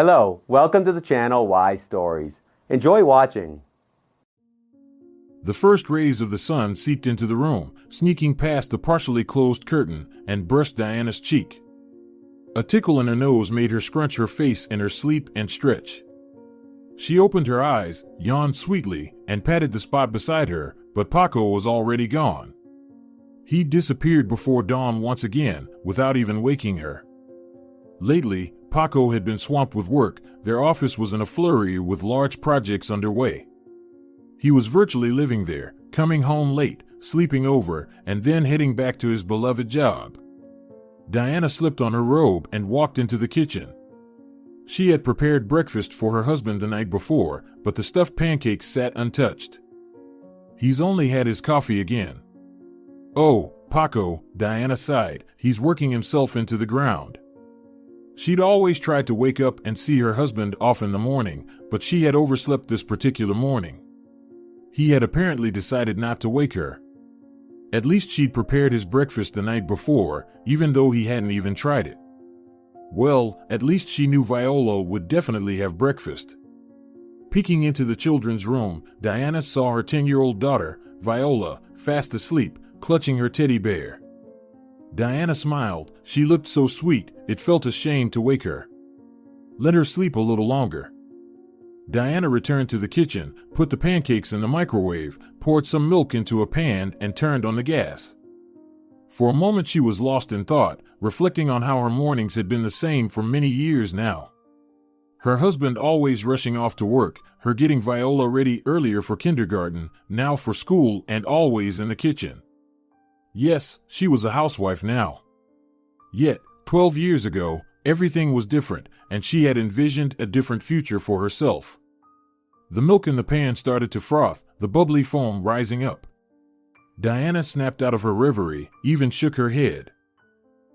Hello, welcome to the channel Why Stories. Enjoy watching. The first rays of the sun seeped into the room, sneaking past the partially closed curtain, and brushed Diana's cheek. A tickle in her nose made her scrunch her face in her sleep and stretch. She opened her eyes, yawned sweetly, and patted the spot beside her, but Paco was already gone. He disappeared before dawn once again, without even waking her. Lately, Paco had been swamped with work. Their office was in a flurry with large projects underway. He was virtually living there, coming home late, sleeping over, and then heading back to his beloved job. Diana slipped on her robe and walked into the kitchen. She had prepared breakfast for her husband the night before, but the stuffed pancakes sat untouched. He's only had his coffee again. Oh, Paco, Diana sighed, he's working himself into the ground. She'd always tried to wake up and see her husband off in the morning, but she had overslept this particular morning. He had apparently decided not to wake her. At least she'd prepared his breakfast the night before, even though he hadn't even tried it. Well, at least she knew Viola would definitely have breakfast. Peeking into the children's room, Diana saw her 10-year-old daughter, Viola, fast asleep, clutching her teddy bear. Diana smiled. She looked so sweet, it felt a shame to wake her. Let her sleep a little longer. Diana returned to the kitchen, put the pancakes in the microwave, poured some milk into a pan, and turned on the gas. For a moment she was lost in thought, reflecting on how her mornings had been the same for many years now. Her husband always rushing off to work, her getting Viola ready earlier for kindergarten, now for school, and always in the kitchen. Yes, she was a housewife now. Yet, 12 years ago, everything was different, and she had envisioned a different future for herself. The milk in the pan started to froth, the bubbly foam rising up. Diana snapped out of her reverie, even shook her head.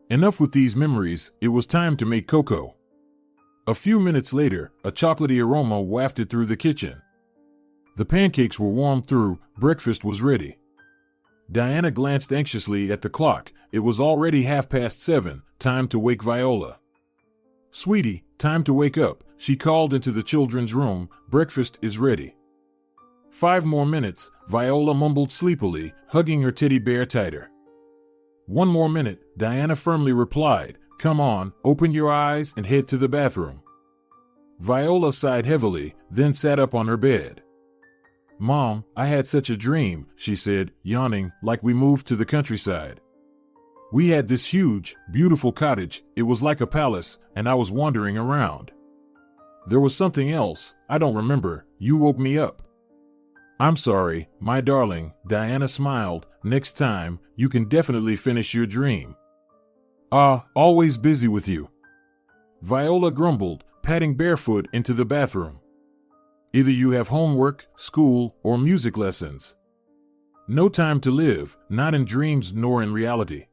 Enough with these memories, it was time to make cocoa. A few minutes later, a chocolatey aroma wafted through the kitchen. The pancakes were warmed through, breakfast was ready. Diana glanced anxiously at the clock. It was already 7:30, time to wake Viola. "Sweetie, time to wake up," she called into the children's room. "Breakfast is ready." 5 more minutes, Viola mumbled sleepily, hugging her teddy bear tighter. 1 more minute, Diana firmly replied. "Come on, open your eyes and head to the bathroom." Viola sighed heavily, then sat up on her bed. "Mom, I had such a dream," she said, yawning, "like we moved to the countryside. We had this huge, beautiful cottage, it was like a palace, and I was wandering around. There was something else, I don't remember, you woke me up." "I'm sorry, my darling," Diana smiled, "next time, you can definitely finish your dream." Always busy with you," Viola grumbled, padding barefoot into the bathroom. "Either you have homework, school, or music lessons. No time to live, not in dreams nor in reality."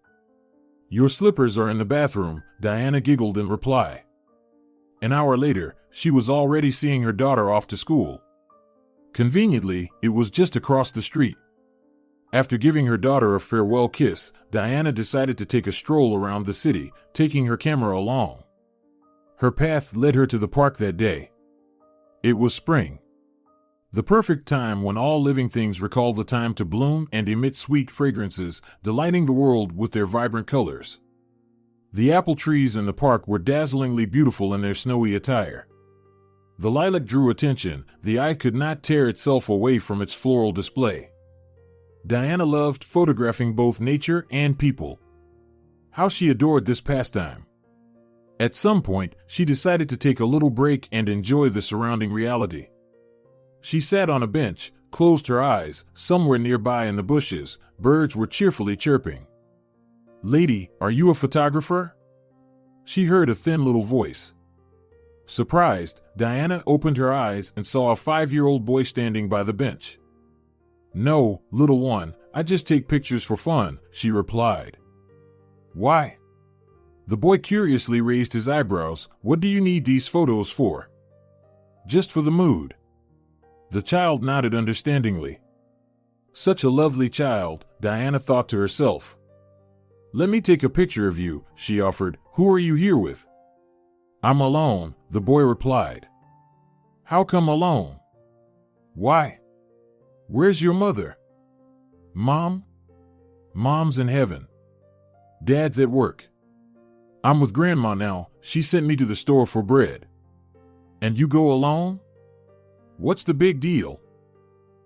"Your slippers are in the bathroom," Diana giggled in reply. An hour later, she was already seeing her daughter off to school. Conveniently, it was just across the street. After giving her daughter a farewell kiss, Diana decided to take a stroll around the city, taking her camera along. Her path led her to the park that day. It was spring. The perfect time when all living things recall the time to bloom and emit sweet fragrances, delighting the world with their vibrant colors. The apple trees in the park were dazzlingly beautiful in their snowy attire. The lilac drew attention, the eye could not tear itself away from its floral display. Diana loved photographing both nature and people. How she adored this pastime. At some point, she decided to take a little break and enjoy the surrounding reality. She sat on a bench, closed her eyes. Somewhere nearby in the bushes, birds were cheerfully chirping. "Lady, are you a photographer?" she heard a thin little voice. Surprised, Diana opened her eyes and saw a 5-year-old boy standing by the bench. "No, little one, I just take pictures for fun," she replied. "Why?" The boy curiously raised his eyebrows. "What do you need these photos for?" "Just for the mood." The child nodded understandingly. Such a lovely child, Diana thought to herself. "Let me take a picture of you," she offered. "Who are you here with?" I'm alone, the boy replied. How come alone? Why? Where's your mother? Mom? Mom's in heaven. Dad's at work. I'm with Grandma now. She sent me to the store for bread. And you go alone? What's the big deal?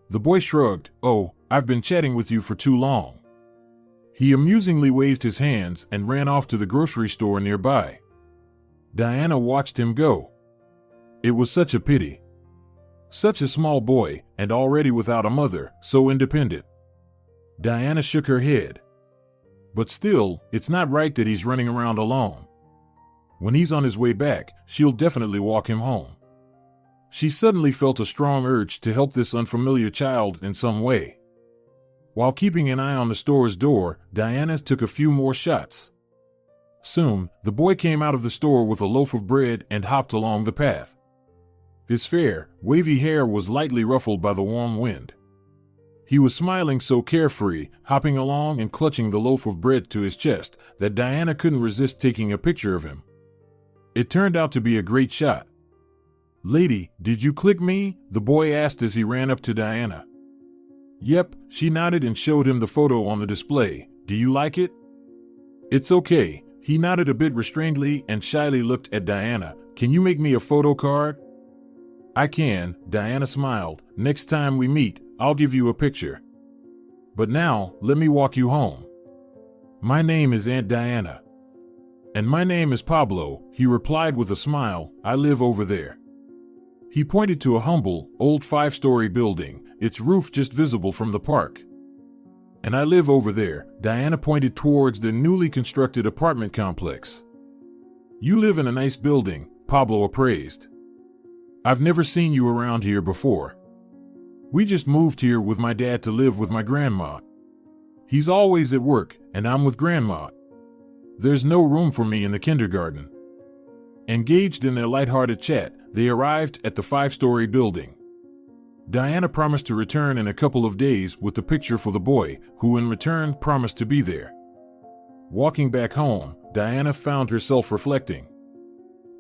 The boy shrugged. Oh, I've been chatting with you for too long. He amusingly waved his hands and ran off to the grocery store nearby. Diana watched him go. It was such a pity. Such a small boy, and already without a mother, so independent. Diana shook her head. But still, it's not right that he's running around alone. When he's on his way back, she'll definitely walk him home. She suddenly felt a strong urge to help this unfamiliar child in some way. While keeping an eye on the store's door, Diana took a few more shots. Soon, the boy came out of the store with a loaf of bread and hopped along the path. His fair, wavy hair was lightly ruffled by the warm wind. He was smiling so carefree, hopping along and clutching the loaf of bread to his chest, that Diana couldn't resist taking a picture of him. It turned out to be a great shot. Lady, did you click me? The boy asked as he ran up to Diana. Yep, she nodded and showed him the photo on the display. Do you like it? It's okay. He nodded a bit restrainedly and shyly looked at Diana. Can you make me a photo card? I can, Diana smiled. Next time we meet, I'll give you a picture. But now, let me walk you home. My name is Aunt Diana. And my name is Pablo, he replied with a smile. I live over there. He pointed to a humble, old 5-story building, its roof just visible from the park. And I live over there, Diana pointed towards the newly constructed apartment complex. You live in a nice building, Pablo appraised. I've never seen you around here before. We just moved here with my dad to live with my grandma. He's always at work, and I'm with Grandma. There's no room for me in the kindergarten. Engaged in their lighthearted chat, they arrived at the 5-story building. Diana promised to return in a couple of days with the picture for the boy, who in return promised to be there. Walking back home, Diana found herself reflecting.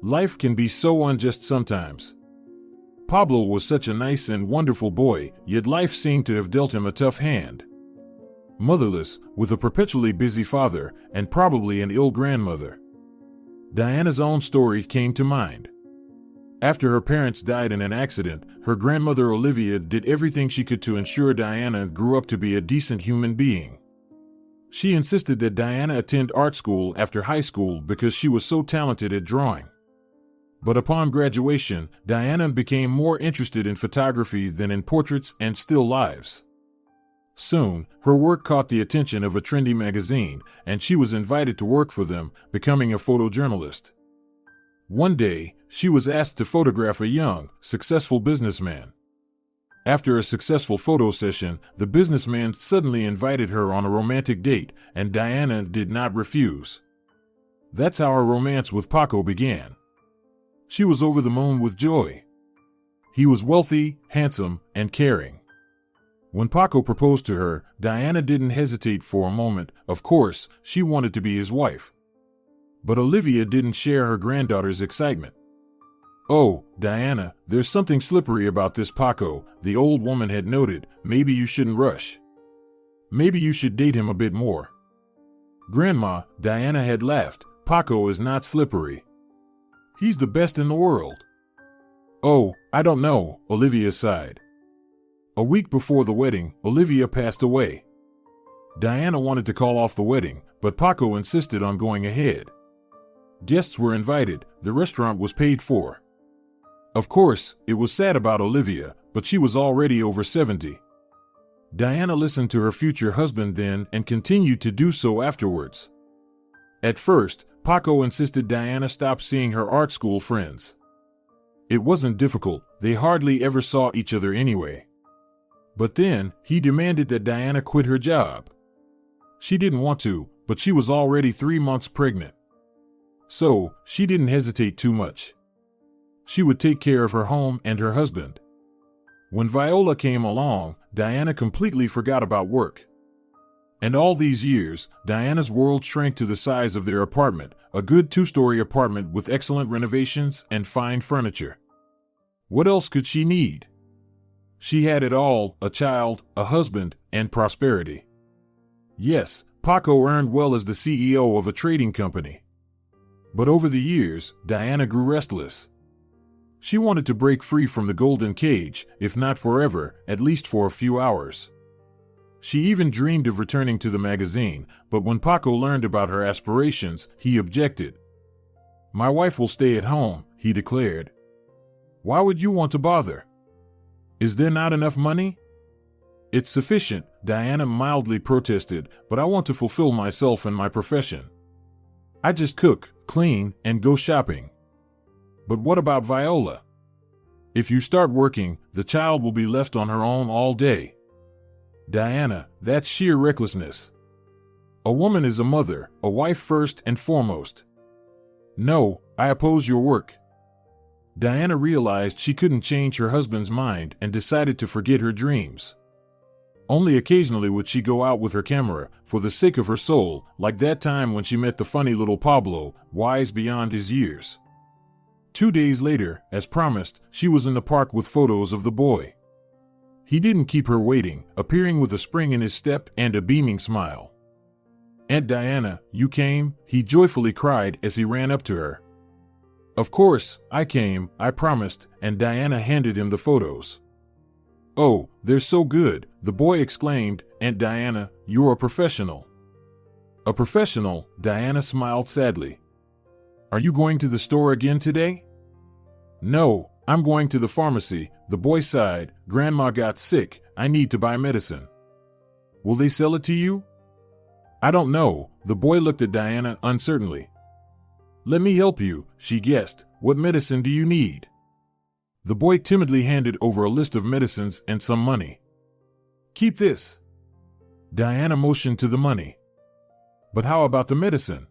Life can be so unjust sometimes. Pablo was such a nice and wonderful boy, yet life seemed to have dealt him a tough hand. Motherless, with a perpetually busy father, and probably an ill grandmother. Diana's own story came to mind. After her parents died in an accident, her grandmother Olivia did everything she could to ensure Diana grew up to be a decent human being. She insisted that Diana attend art school after high school because she was so talented at drawing. But upon graduation, Diana became more interested in photography than in portraits and still lives. Soon, her work caught the attention of a trendy magazine, and she was invited to work for them, becoming a photojournalist. One day, she was asked to photograph a young, successful businessman. After a successful photo session, the businessman suddenly invited her on a romantic date, and Diana did not refuse. That's how her romance with Paco began. She was over the moon with joy. He was wealthy, handsome, and caring. When Paco proposed to her, Diana didn't hesitate for a moment. Of course, she wanted to be his wife. But Olivia didn't share her granddaughter's excitement. Oh, Diana, there's something slippery about this Paco, the old woman had noted. Maybe you shouldn't rush. Maybe you should date him a bit more. Grandma, Diana had laughed. Paco is not slippery. He's the best in the world. Oh, I don't know, Olivia sighed. A week before the wedding, Olivia passed away. Diana wanted to call off the wedding, but Paco insisted on going ahead. Guests were invited, the restaurant was paid for. Of course, it was sad about Olivia, but she was already over 70. Diana listened to her future husband then and continued to do so afterwards. At first, Paco insisted Diana stop seeing her art school friends. It wasn't difficult, they hardly ever saw each other anyway. But then, he demanded that Diana quit her job. She didn't want to, but she was already 3 months pregnant. So, she didn't hesitate too much. She would take care of her home and her husband. When Viola came along, Diana completely forgot about work. And all these years, Diana's world shrank to the size of their apartment, a good two-story apartment with excellent renovations and fine furniture. What else could she need? She had it all: a child, a husband, and prosperity. Yes, Paco earned well as the CEO of a trading company. But over the years, Diana grew restless. She wanted to break free from the golden cage, if not forever, at least for a few hours. She even dreamed of returning to the magazine, but when Paco learned about her aspirations, he objected. "My wife will stay at home," he declared. "Why would you want to bother? Is there not enough money?" "It's sufficient," Diana mildly protested, "but I want to fulfill myself and my profession. I just cook, clean, and go shopping." "But what about Viola? If you start working, the child will be left on her own all day." "Diana, that's sheer recklessness. A woman is a mother, a wife first and foremost." "No, I oppose your work." Diana realized she couldn't change her husband's mind and decided to forget her dreams. Only occasionally would she go out with her camera, for the sake of her soul, like that time when she met the funny little Pablo, wise beyond his years. 2 days later, as promised, she was in the park with photos of the boy. He didn't keep her waiting, appearing with a spring in his step and a beaming smile. "Aunt Diana, you came?" he joyfully cried as he ran up to her. "Of course, I came, I promised," and Diana handed him the photos. "Oh, they're so good," the boy exclaimed. "Aunt Diana, you're a professional." "A professional?" Diana smiled sadly. "Are you going to the store again today?" "No, I'm going to the pharmacy," the boy sighed. "Grandma got sick, I need to buy medicine." "Will they sell it to you?" "I don't know," the boy looked at Diana uncertainly. "Let me help you," she guessed. "What medicine do you need?" The boy timidly handed over a list of medicines and some money. "Keep this." Diana motioned to the money. "But how about the medicine?"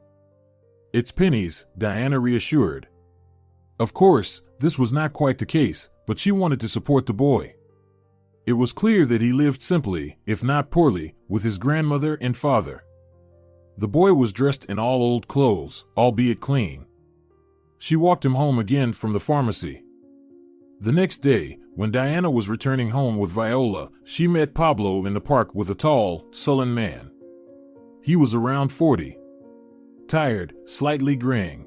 "It's pennies," Diana reassured. Of course, this was not quite the case, but she wanted to support the boy. It was clear that he lived simply, if not poorly, with his grandmother and father. The boy was dressed in all old clothes, albeit clean. She walked him home again from the pharmacy. The next day, when Diana was returning home with Viola, she met Pablo in the park with a tall, sullen man. He was around 40. Tired, slightly graying.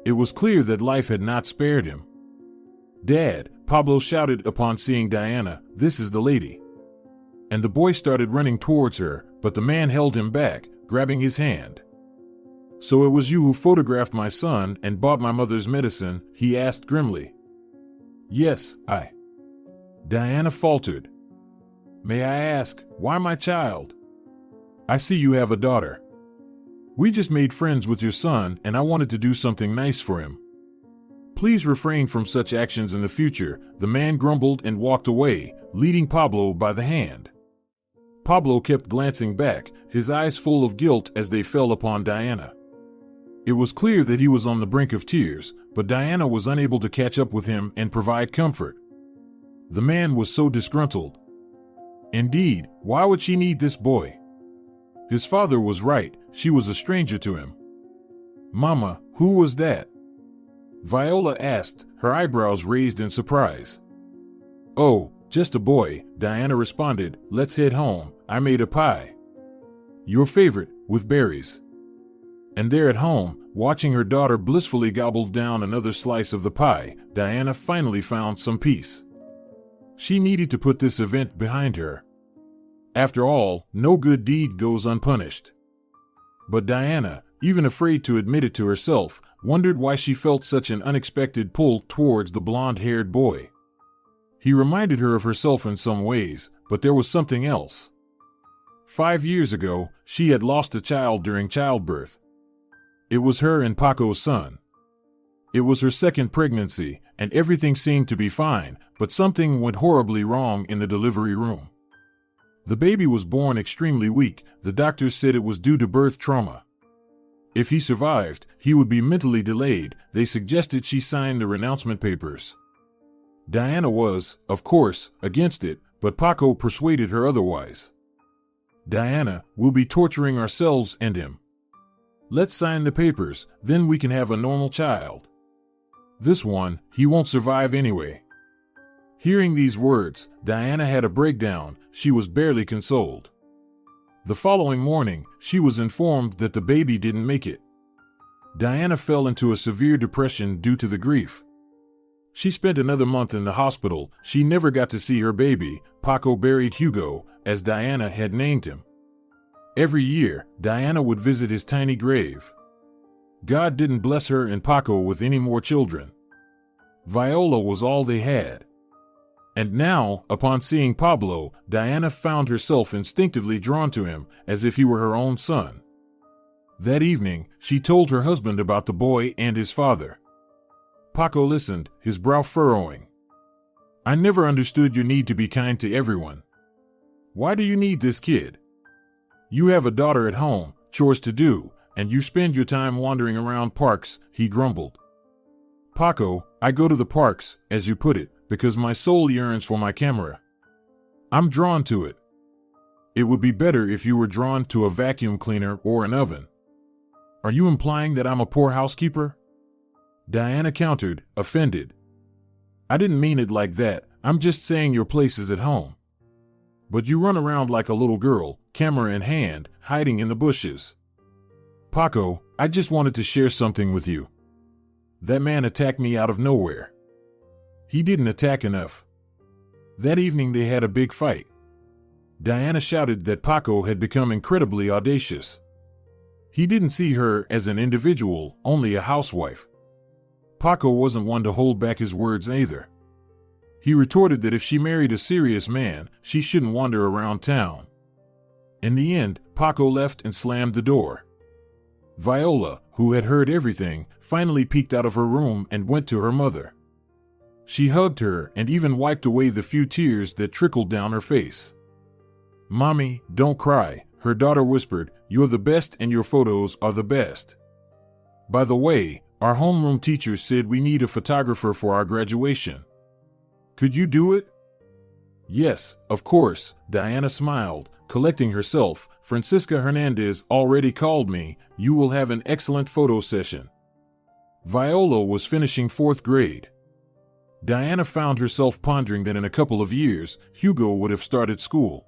It was clear that life had not spared him. "Dad," Pablo shouted upon seeing Diana, "this is the lady." And the boy started running towards her, but the man held him back, grabbing his hand. "So it was you who photographed my son and bought my mother's medicine?" he asked grimly. "Yes, I." Diana faltered. "May I ask, why my child? I see you have a daughter." "We just made friends with your son and I wanted to do something nice for him." "Please refrain from such actions in the future," the man grumbled and walked away, leading Pablo by the hand. Pablo kept glancing back, his eyes full of guilt as they fell upon Diana. It was clear that he was on the brink of tears, but Diana was unable to catch up with him and provide comfort. The man was so disgruntled. Indeed, why would she need this boy? His father was right, she was a stranger to him. "Mama, who was that?" Viola asked, her eyebrows raised in surprise. "Oh, just a boy," Diana responded. "Let's head home, I made a pie. Your favorite, with berries." And there at home, watching her daughter blissfully gobble down another slice of the pie, Diana finally found some peace. She needed to put this event behind her. After all, no good deed goes unpunished. But Diana, even afraid to admit it to herself, wondered why she felt such an unexpected pull towards the blonde-haired boy. He reminded her of herself in some ways, but there was something else. 5 years ago, she had lost a child during childbirth. It was her and Paco's son. It was her second pregnancy, and everything seemed to be fine, but something went horribly wrong in the delivery room. The baby was born extremely weak. The doctors said it was due to birth trauma. If he survived, he would be mentally delayed. They suggested she sign the renouncement papers. Diana was, of course, against it, but Paco persuaded her otherwise. Diana, we'll be torturing ourselves and him. Let's sign the papers, then we can have a normal child. This one, he won't survive anyway. Hearing these words, Diana had a breakdown. She was barely consoled. The following morning, she was informed that the baby didn't make it. Diana fell into a severe depression due to the grief. She spent another month in the hospital. She never got to see her baby. Paco buried Hugo, as Diana had named him. Every year, Diana would visit his tiny grave. God didn't bless her and Paco with any more children. Viola was all they had. And now, upon seeing Pablo, Diana found herself instinctively drawn to him, as if he were her own son. That evening, she told her husband about the boy and his father. Paco listened, his brow furrowing. I never understood your need to be kind to everyone. Why do you need this kid? You have a daughter at home, chores to do, and you spend your time wandering around parks, he grumbled. Paco, I go to the parks, as you put it, because my soul yearns for my camera. I'm drawn to it. It would be better if you were drawn to a vacuum cleaner or an oven. Are you implying that I'm a poor housekeeper? Diana countered, offended. I didn't mean it like that. I'm just saying your place is at home. But you run around like a little girl, camera in hand, hiding in the bushes. Paco, I just wanted to share something with you. That man attacked me out of nowhere. He didn't attack enough. That evening they had a big fight. Diana shouted that Paco had become incredibly audacious. He didn't see her as an individual, only a housewife. Paco wasn't one to hold back his words either. He retorted that if she married a serious man, she shouldn't wander around town. In the end, Paco left and slammed the door. Viola, who had heard everything, finally peeked out of her room and went to her mother. She hugged her and even wiped away the few tears that trickled down her face. Mommy, don't cry, her daughter whispered. You're the best and your photos are the best. By the way, our homeroom teacher said we need a photographer for our graduation. Could you do it? Yes, of course, Diana smiled, collecting herself. Francisca Hernandez already called me. You will have an excellent photo session. Viola was finishing 4th grade. Diana found herself pondering that in a couple of years, Hugo would have started school.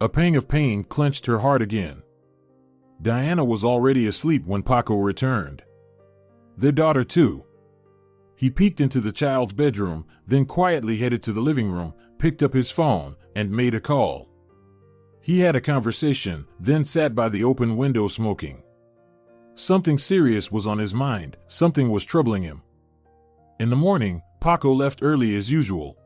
A pang of pain clenched her heart again. Diana was already asleep when Paco returned. Their daughter, too. He peeked into the child's bedroom, then quietly headed to the living room, picked up his phone, and made a call. He had a conversation, then sat by the open window smoking. Something serious was on his mind, something was troubling him. In the morning, Paco left early as usual.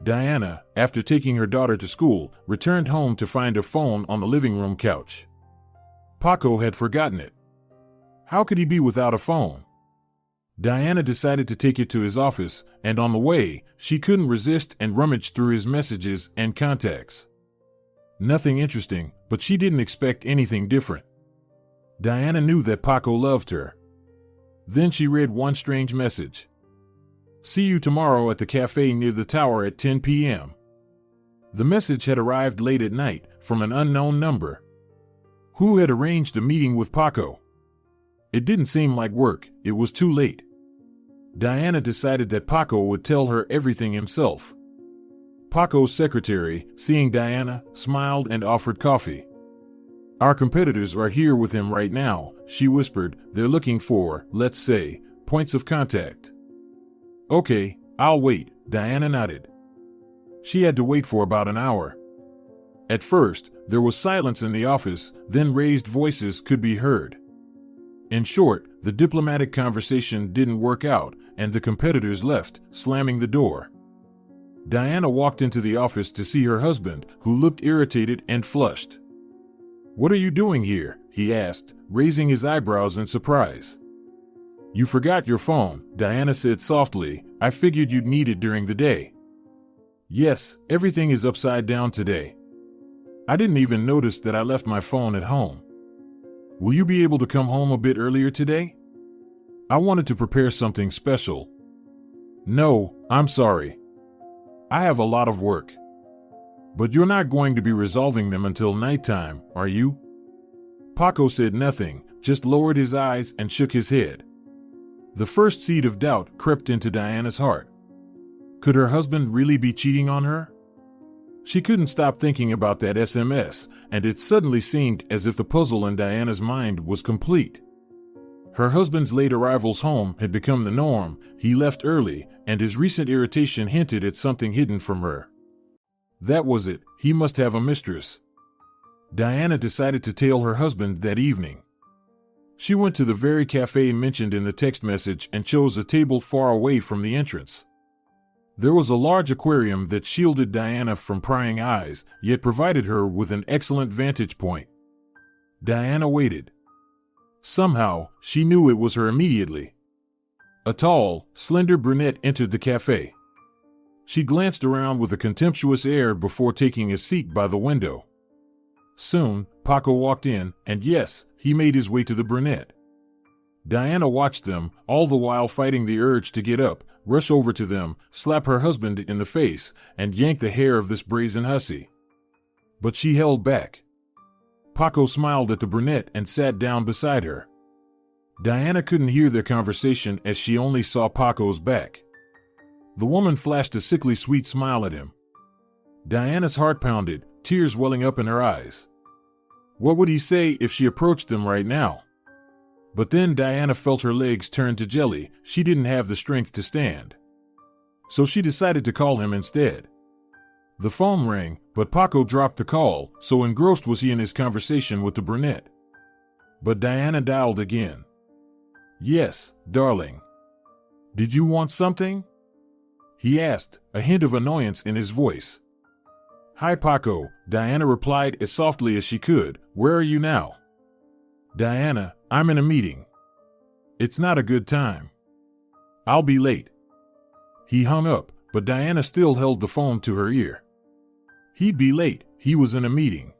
Diana, after taking her daughter to school, returned home to find her phone on the living room couch. Paco had forgotten it. How could he be without a phone? Diana decided to take it to his office, and on the way, she couldn't resist and rummaged through his messages and contacts. Nothing interesting, but she didn't expect anything different. Diana knew that Paco loved her. Then she read one strange message. See you tomorrow at the cafe near the tower at 10 p.m. The message had arrived late at night from an unknown number. Who had arranged a meeting with Paco? It didn't seem like work, it was too late. Diana decided that Paco would tell her everything himself. Paco's secretary, seeing Diana, smiled and offered coffee. Our competitors are here with him right now, she whispered. They're looking for, let's say, points of contact. Okay, I'll wait, Diana nodded. She had to wait for about an hour. At first, there was silence in the office, then raised voices could be heard. In short, the diplomatic conversation didn't work out, and the competitors left, slamming the door. Diana walked into the office to see her husband, who looked irritated and flushed. What are you doing here? He asked, raising his eyebrows in surprise. You forgot your phone, Diana said softly. I figured you'd need it during the day. Yes, everything is upside down today. I didn't even notice that I left my phone at home. Will you be able to come home a bit earlier today? I wanted to prepare something special. No, I'm sorry. I have a lot of work. But you're not going to be resolving them until nighttime, are you? Paco said nothing, just lowered his eyes and shook his head. The first seed of doubt crept into Diana's heart. Could her husband really be cheating on her? She couldn't stop thinking about that SMS, and it suddenly seemed as if the puzzle in Diana's mind was complete. Her husband's late arrivals home had become the norm, he left early, and his recent irritation hinted at something hidden from her. That was it, he must have a mistress. Diana decided to tell her husband that evening. She went to the very cafe mentioned in the text message and chose a table far away from the entrance. There was a large aquarium that shielded Diana from prying eyes, yet provided her with an excellent vantage point. Diana waited. Somehow, she knew it was her immediately. A tall, slender brunette entered the cafe. She glanced around with a contemptuous air before taking a seat by the window. Soon, Paco walked in, and yes, he made his way to the brunette. Diana watched them, all the while fighting the urge to get up, rush over to them, slap her husband in the face, and yank the hair of this brazen hussy. But she held back. Paco smiled at the brunette and sat down beside her. Diana couldn't hear their conversation as she only saw Paco's back. The woman flashed a sickly sweet smile at him. Diana's heart pounded, tears welling up in her eyes. What would he say if she approached them right now? But then Diana felt her legs turn to jelly. She didn't have the strength to stand. So she decided to call him instead. The phone rang, but Paco dropped the call, so engrossed was he in his conversation with the brunette. But Diana dialed again. Yes, darling. Did you want something? He asked, a hint of annoyance in his voice. Hi Paco, Diana replied as softly as she could. Where are you now? Diana, I'm in a meeting. It's not a good time. I'll be late. He hung up, but Diana still held the phone to her ear. He'd be late, he was in a meeting.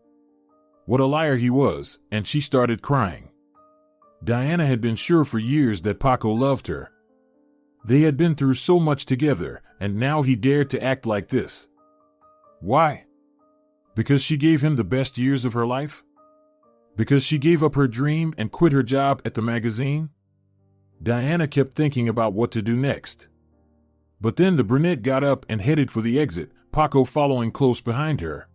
What a liar he was, and she started crying. Diana had been sure for years that Paco loved her. They had been through so much together, and now he dared to act like this. Why? Because she gave him the best years of her life? Because she gave up her dream and quit her job at the magazine? Diana kept thinking about what to do next. But then the brunette got up and headed for the exit, Paco following close behind her.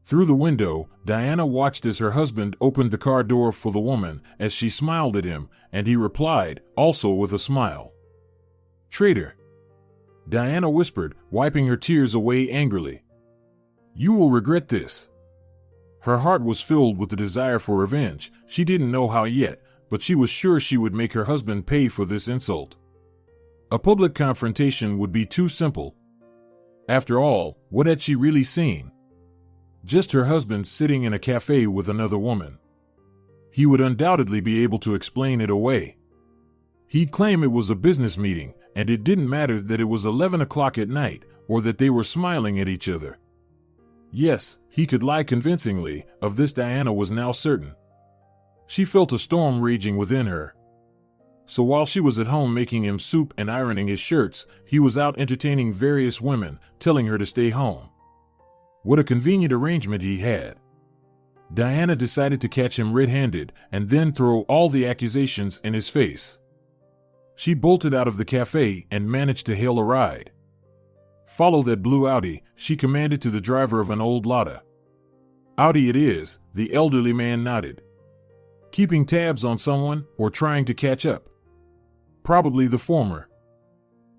Through the window, Diana watched as her husband opened the car door for the woman as she smiled at him, and he replied, also with a smile. Traitor! Diana whispered, wiping her tears away angrily. You will regret this. Her heart was filled with the desire for revenge. She didn't know how yet, but she was sure she would make her husband pay for this insult. A public confrontation would be too simple. After all, what had she really seen? Just her husband sitting in a cafe with another woman. He would undoubtedly be able to explain it away. He'd claim it was a business meeting, and it didn't matter that it was 11 o'clock at night, or that they were smiling at each other. Yes, he could lie convincingly, of this Diana was now certain. She felt a storm raging within her. So while she was at home making him soup and ironing his shirts, he was out entertaining various women, telling her to stay home. What a convenient arrangement he had. Diana decided to catch him red-handed and then throw all the accusations in his face. She bolted out of the cafe and managed to hail a ride. Follow that blue Audi, she commanded to the driver of an old Lada. Audi it is, the elderly man nodded. Keeping tabs on someone or trying to catch up? Probably the former.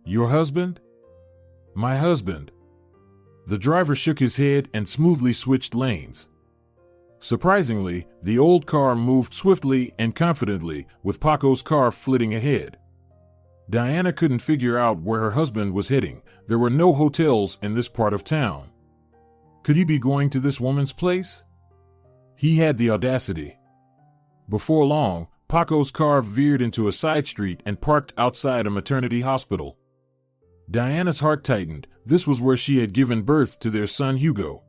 Your husband? My husband. The driver shook his head and smoothly switched lanes. Surprisingly, the old car moved swiftly and confidently, with Paco's car flitting ahead. Diana couldn't figure out where her husband was heading. There were no hotels in this part of town. Could he be going to this woman's place? He had the audacity. Before long, Paco's car veered into a side street and parked outside a maternity hospital. Diana's heart tightened. This was where she had given birth to their son Hugo.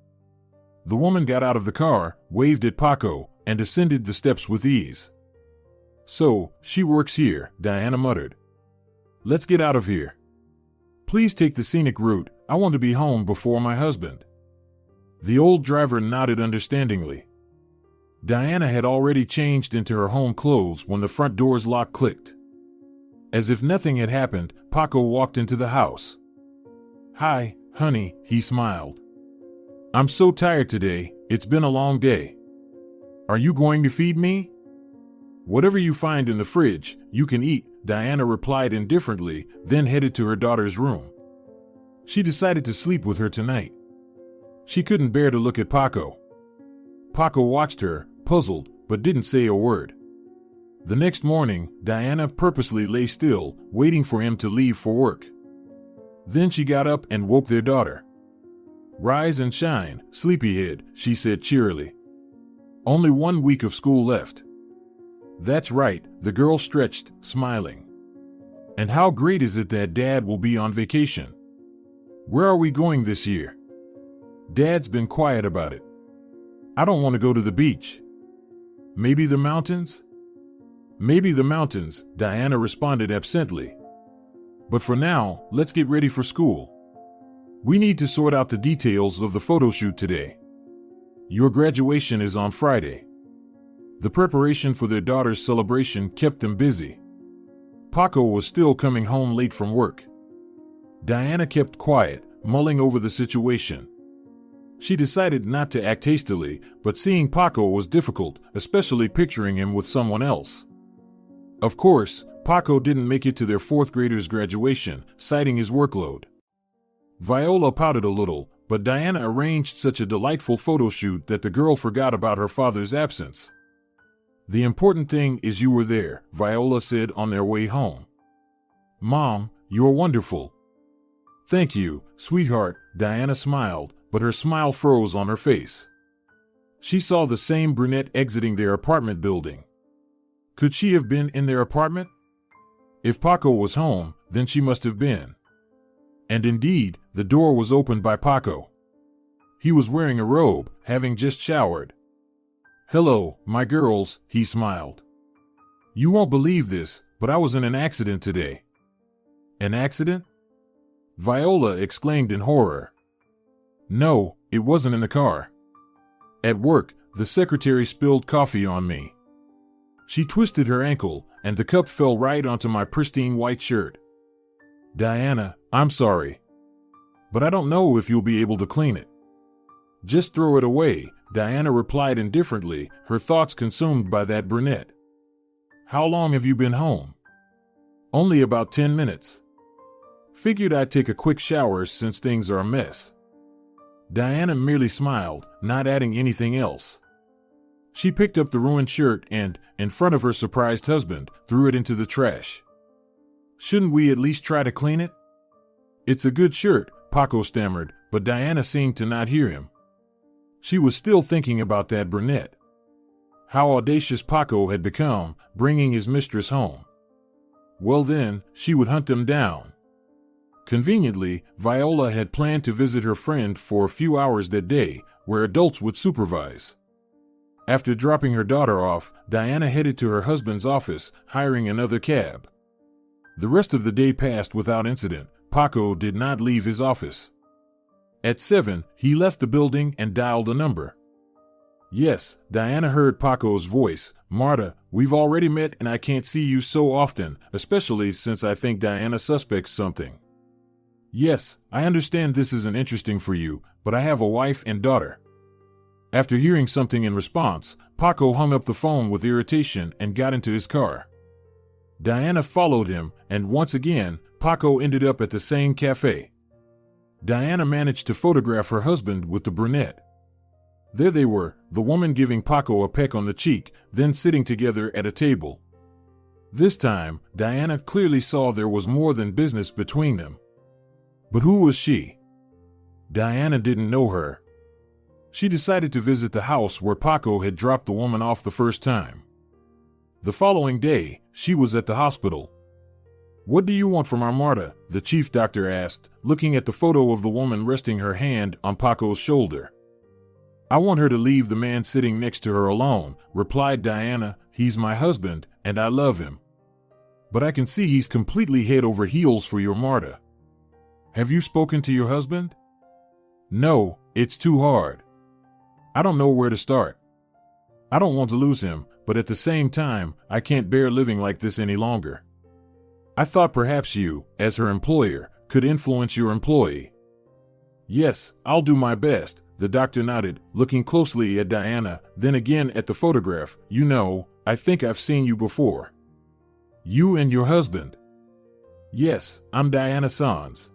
The woman got out of the car, waved at Paco, and ascended the steps with ease. So, she works here, Diana muttered. Let's get out of here. Please take the scenic route. I want to be home before my husband. The old driver nodded understandingly. Diana had already changed into her home clothes when the front door's lock clicked. As if nothing had happened, Paco walked into the house. "Hi, honey," he smiled. "I'm so tired today, it's been a long day. Are you going to feed me?" "Whatever you find in the fridge, you can eat," Diana replied indifferently, then headed to her daughter's room. She decided to sleep with her tonight. She couldn't bear to look at Paco. Paco watched her, puzzled, but didn't say a word. The next morning, Diana purposely lay still, waiting for him to leave for work. Then she got up and woke their daughter. "Rise and shine, sleepyhead," she said cheerily. "Only 1 week of school left." "That's right," the girl stretched, smiling. "And how great is it that Dad will be on vacation? Where are we going this year?" "Dad's been quiet about it." "I don't want to go to the beach." "Maybe the mountains?" "Maybe the mountains," Diana responded absently. "But for now, let's get ready for school. We need to sort out the details of the photo shoot today. Your graduation is on Friday." The preparation for their daughter's celebration kept them busy. Paco was still coming home late from work. Diana kept quiet, mulling over the situation. She decided not to act hastily, but seeing Paco was difficult, especially picturing him with someone else. Of course, Paco didn't make it to their 4th grader's graduation, citing his workload. Viola pouted a little, but Diana arranged such a delightful photo shoot that the girl forgot about her father's absence. "The important thing is you were there," Viola said on their way home. "Mom, you're wonderful." "Thank you, sweetheart," Diana smiled, but her smile froze on her face. She saw the same brunette exiting their apartment building. Could she have been in their apartment? If Paco was home, then she must have been. And indeed, the door was opened by Paco. He was wearing a robe, having just showered. "Hello, my girls," he smiled. "You won't believe this, but I was in an accident today." "An accident?" Viola exclaimed in horror. "No, it wasn't in the car. At work, the secretary spilled coffee on me. She twisted her ankle, and the cup fell right onto my pristine white shirt. Diana, I'm sorry. But I don't know if you'll be able to clean it." "Just throw it away," Diana replied indifferently, her thoughts consumed by that brunette. "How long have you been home?" "Only about 10 minutes. Figured I'd take a quick shower since things are a mess." Diana merely smiled, not adding anything else. She picked up the ruined shirt and, in front of her surprised husband, threw it into the trash. "Shouldn't we at least try to clean it?" "It's a good shirt," Paco stammered, but Diana seemed to not hear him. She was still thinking about that brunette. How audacious Paco had become, bringing his mistress home. Well then, she would hunt them down. Conveniently, Viola had planned to visit her friend for a few hours that day, where adults would supervise. After dropping her daughter off, Diana headed to her husband's office, hiring another cab. The rest of the day passed without incident. Paco did not leave his office. At 7, he left the building and dialed a number. "Yes," Diana heard Paco's voice. "Marta, we've already met and I can't see you so often, especially since I think Diana suspects something." "Yes, I understand this isn't interesting for you, but I have a wife and daughter." After hearing something in response, Paco hung up the phone with irritation and got into his car. Diana followed him, and once again, Paco ended up at the same cafe. Diana managed to photograph her husband with the brunette. There they were, the woman giving Paco a peck on the cheek, then sitting together at a table. This time, Diana clearly saw there was more than business between them. But who was she? Diana didn't know her. She decided to visit the house where Paco had dropped the woman off the first time. The following day, she was at the hospital. "What do you want from our Marta?" the chief doctor asked, looking at the photo of the woman resting her hand on Paco's shoulder. "I want her to leave the man sitting next to her alone," replied Diana. "He's my husband, and I love him. But I can see he's completely head over heels for your Marta. Have you spoken to your husband?" "No, it's too hard. I don't know where to start. I don't want to lose him, but at the same time, I can't bear living like this any longer. I thought perhaps you, as her employer, could influence your employee. Yes, I'll do my best, the doctor nodded, looking closely at Diana, then again at the photograph. You know, I think I've seen you before. You and your husband. Yes, I'm Diana Sans.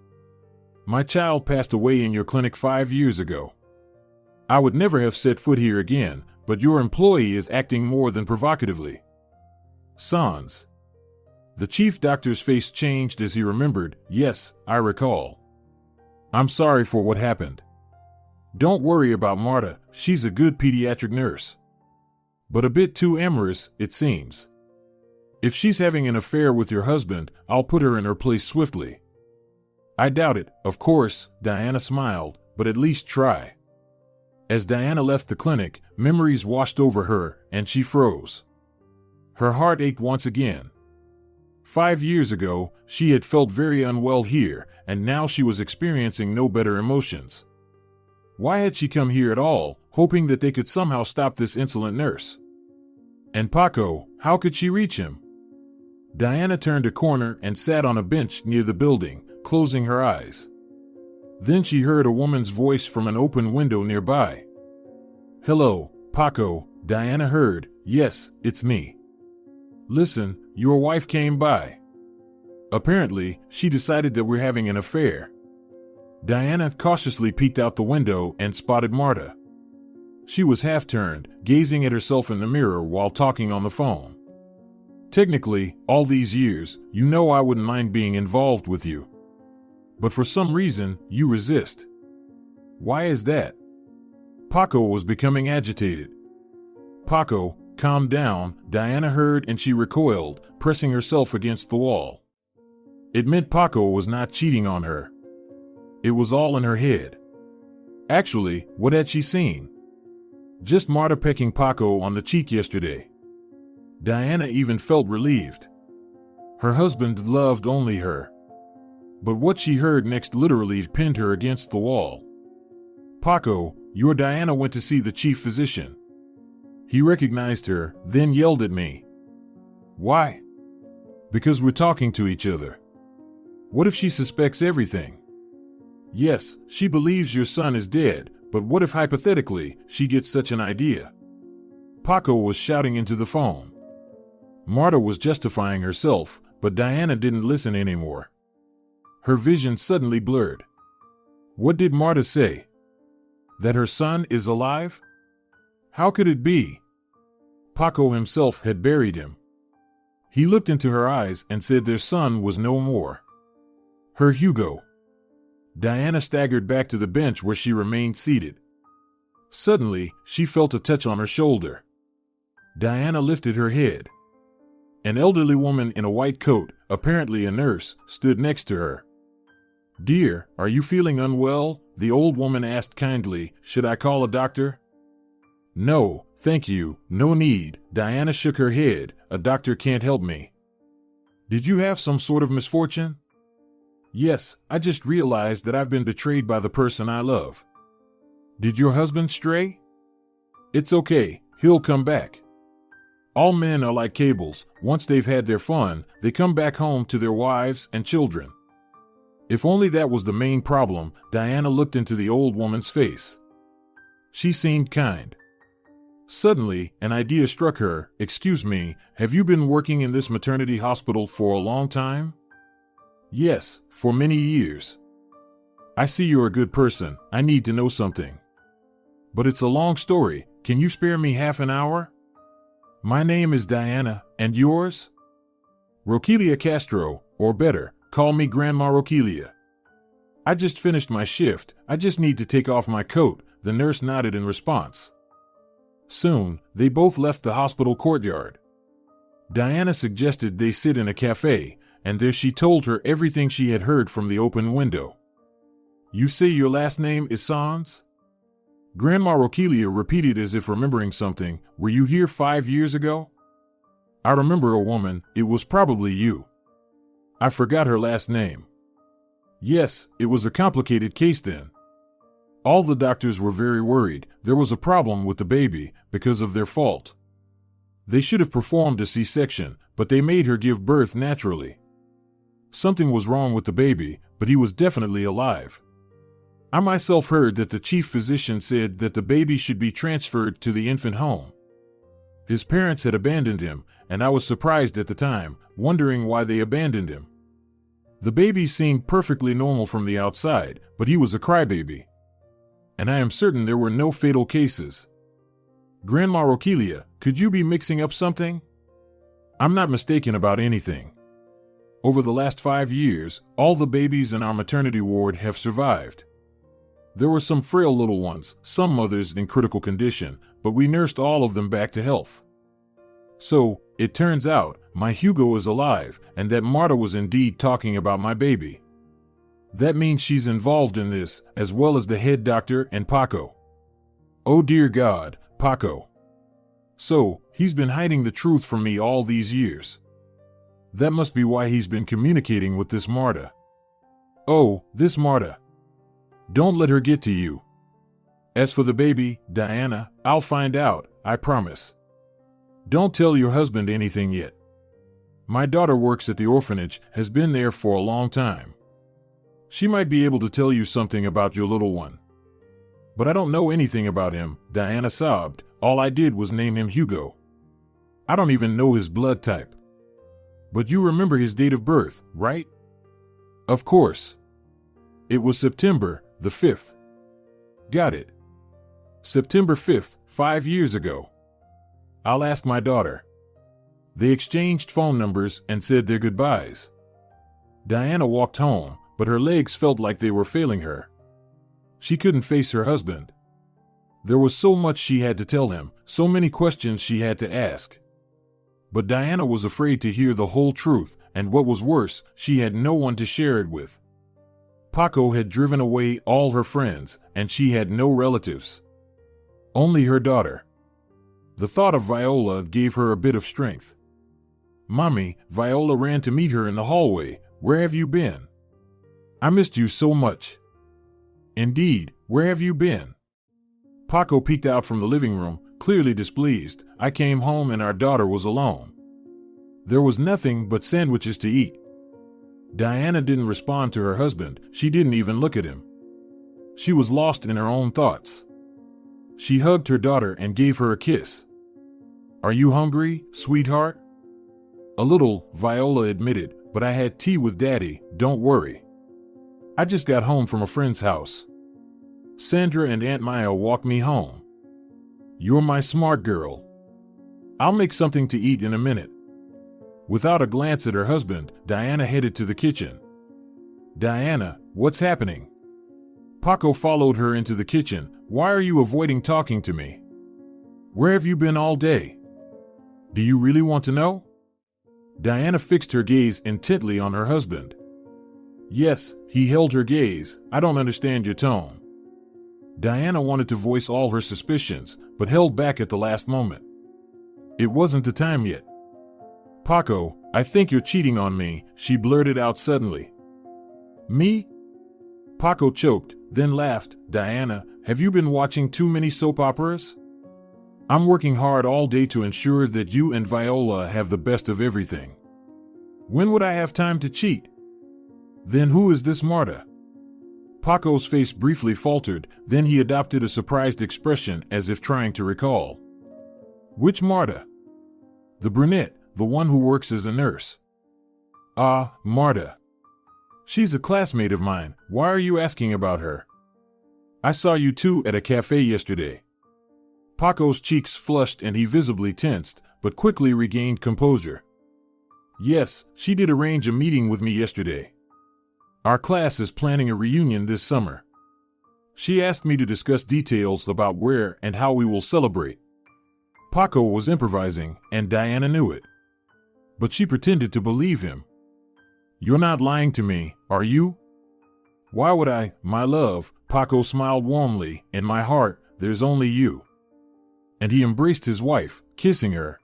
My child passed away in your clinic 5 years ago. I would never have set foot here again, but your employee is acting more than provocatively. Sans. The chief doctor's face changed as he remembered. Yes, I recall. I'm sorry for what happened. Don't worry about Marta, she's a good pediatric nurse. But a bit too amorous, it seems. If she's having an affair with your husband, I'll put her in her place swiftly. I doubt it, of course, Diana smiled, but at least try. As Diana left the clinic, memories washed over her, and she froze. Her heart ached once again. 5 years ago, she had felt very unwell here, and now she was experiencing no better emotions. Why had she come here at all, hoping that they could somehow stop this insolent nurse? And Paco, how could she reach him? Diana turned a corner and sat on a bench near the building, closing her eyes. Then she heard a woman's voice from an open window nearby. Hello, Paco, Diana heard. Yes, it's me. Listen, your wife came by. Apparently, she decided that we're having an affair. Diana cautiously peeked out the window and spotted Marta. She was half-turned, gazing at herself in the mirror while talking on the phone. Technically, all these years, you know I wouldn't mind being involved with you. But for some reason, you resist. Why is that? Paco was becoming agitated. Paco, calm down, Diana heard, and she recoiled, pressing herself against the wall. It meant Paco was not cheating on her. It was all in her head. Actually, what had she seen? Just Marta pecking Paco on the cheek yesterday. Diana even felt relieved. Her husband loved only her. But what she heard next literally pinned her against the wall. Paco, your Diana went to see the chief physician. He recognized her, then yelled at me. Why? Because we're talking to each other. What if she suspects everything? Yes, she believes your son is dead, but what if hypothetically she gets such an idea? Paco was shouting into the phone. Marta was justifying herself, but Diana didn't listen anymore. Her vision suddenly blurred. What did Marta say? That her son is alive? How could it be? Paco himself had buried him. He looked into her eyes and said their son was no more. Her Hugo. Diana staggered back to the bench where she remained seated. Suddenly, she felt a touch on her shoulder. Diana lifted her head. An elderly woman in a white coat, apparently a nurse, stood next to her. Dear, are you feeling unwell? The old woman asked kindly. Should I call a doctor? No, thank you, no need. Diana shook her head. A doctor can't help me. Did you have some sort of misfortune? Yes, I just realized that I've been betrayed by the person I love. Did your husband stray? It's okay, he'll come back. All men are like cables. Once they've had their fun, they come back home to their wives and children. If only that was the main problem. Diana looked into the old woman's face. She seemed kind. Suddenly, an idea struck her. Excuse me, have you been working in this maternity hospital for a long time? Yes, for many years. I see you're a good person. I need to know something. But it's a long story. Can you spare me half an hour? My name is Diana, and yours? Roquelia Castro, or better, call me Grandma Roquelia. I just finished my shift. I just need to take off my coat. The nurse nodded in response. Soon, they both left the hospital courtyard. Diana suggested they sit in a cafe, and there she told her everything she had heard from the open window. You say your last name is Sans? Grandma Roquelia repeated as if remembering something. Were you here 5 years ago? I remember a woman. It was probably you. I forgot her last name. Yes, it was a complicated case then. All the doctors were very worried. There was a problem with the baby because of their fault. They should have performed a C-section, but they made her give birth naturally. Something was wrong with the baby, but he was definitely alive. I myself heard that the chief physician said that the baby should be transferred to the infant home. His parents had abandoned him, and I was surprised at the time, wondering why they abandoned him. The baby seemed perfectly normal from the outside, but he was a crybaby. And I am certain there were no fatal cases. Grandma Rokelia, could you be mixing up something? I'm not mistaken about anything. Over the last 5 years, all the babies in our maternity ward have survived. There were some frail little ones, some mothers in critical condition, but we nursed all of them back to health. So, it turns out, my Hugo is alive, and that Marta was indeed talking about my baby. That means she's involved in this, as well as the head doctor and Paco. Oh dear God, Paco. So, he's been hiding the truth from me all these years. That must be why he's been communicating with this Marta. Oh, this Marta. Don't let her get to you. As for the baby, Diana, I'll find out, I promise. Don't tell your husband anything yet. My daughter works at the orphanage, has been there for a long time. She might be able to tell you something about your little one. But I don't know anything about him, Diana sobbed. All I did was name him Hugo. I don't even know his blood type. But you remember his date of birth, right? Of course. It was September the 5th. Got it. September 5th, 5 years ago. I'll ask my daughter. They exchanged phone numbers and said their goodbyes. Diana walked home, but her legs felt like they were failing her. She couldn't face her husband. There was so much she had to tell him, so many questions she had to ask. But Diana was afraid to hear the whole truth, and what was worse, she had no one to share it with. Paco had driven away all her friends, and she had no relatives. Only her daughter. The thought of Viola gave her a bit of strength. Mommy, Viola ran to meet her in the hallway. Where have you been? I missed you so much. Indeed, where have you been? Paco peeked out from the living room, clearly displeased. I came home and our daughter was alone. There was nothing but sandwiches to eat. Diana didn't respond to her husband. She didn't even look at him. She was lost in her own thoughts. She hugged her daughter and gave her a kiss. Are you hungry, sweetheart? A little, Viola admitted, but I had tea with Daddy, don't worry. I just got home from a friend's house. Sandra and Aunt Maya walked me home. You're my smart girl. I'll make something to eat in a minute. Without a glance at her husband, Diana headed to the kitchen. Diana, what's happening? Paco followed her into the kitchen. Why are you avoiding talking to me? Where have you been all day? Do you really want to know? Diana fixed her gaze intently on her husband. Yes, he held her gaze. I don't understand your tone. Diana wanted to voice all her suspicions, but held back at the last moment. It wasn't the time yet. Paco, I think you're cheating on me, she blurted out suddenly. Me? Paco choked, then laughed. Diana, have you been watching too many soap operas? I'm working hard all day to ensure that you and Viola have the best of everything. When would I have time to cheat? Then who is this Marta? Paco's face briefly faltered, then he adopted a surprised expression as if trying to recall. Which Marta? The brunette, the one who works as a nurse. Ah, Marta. She's a classmate of mine. Why are you asking about her? I saw you two at a cafe yesterday. Paco's cheeks flushed and he visibly tensed, but quickly regained composure. Yes, she did arrange a meeting with me yesterday. Our class is planning a reunion this summer. She asked me to discuss details about where and how we will celebrate. Paco was improvising, and Diana knew it. But she pretended to believe him. You're not lying to me, are you? Why would I, my love? Paco smiled warmly. In my heart, there's only you. And he embraced his wife, kissing her.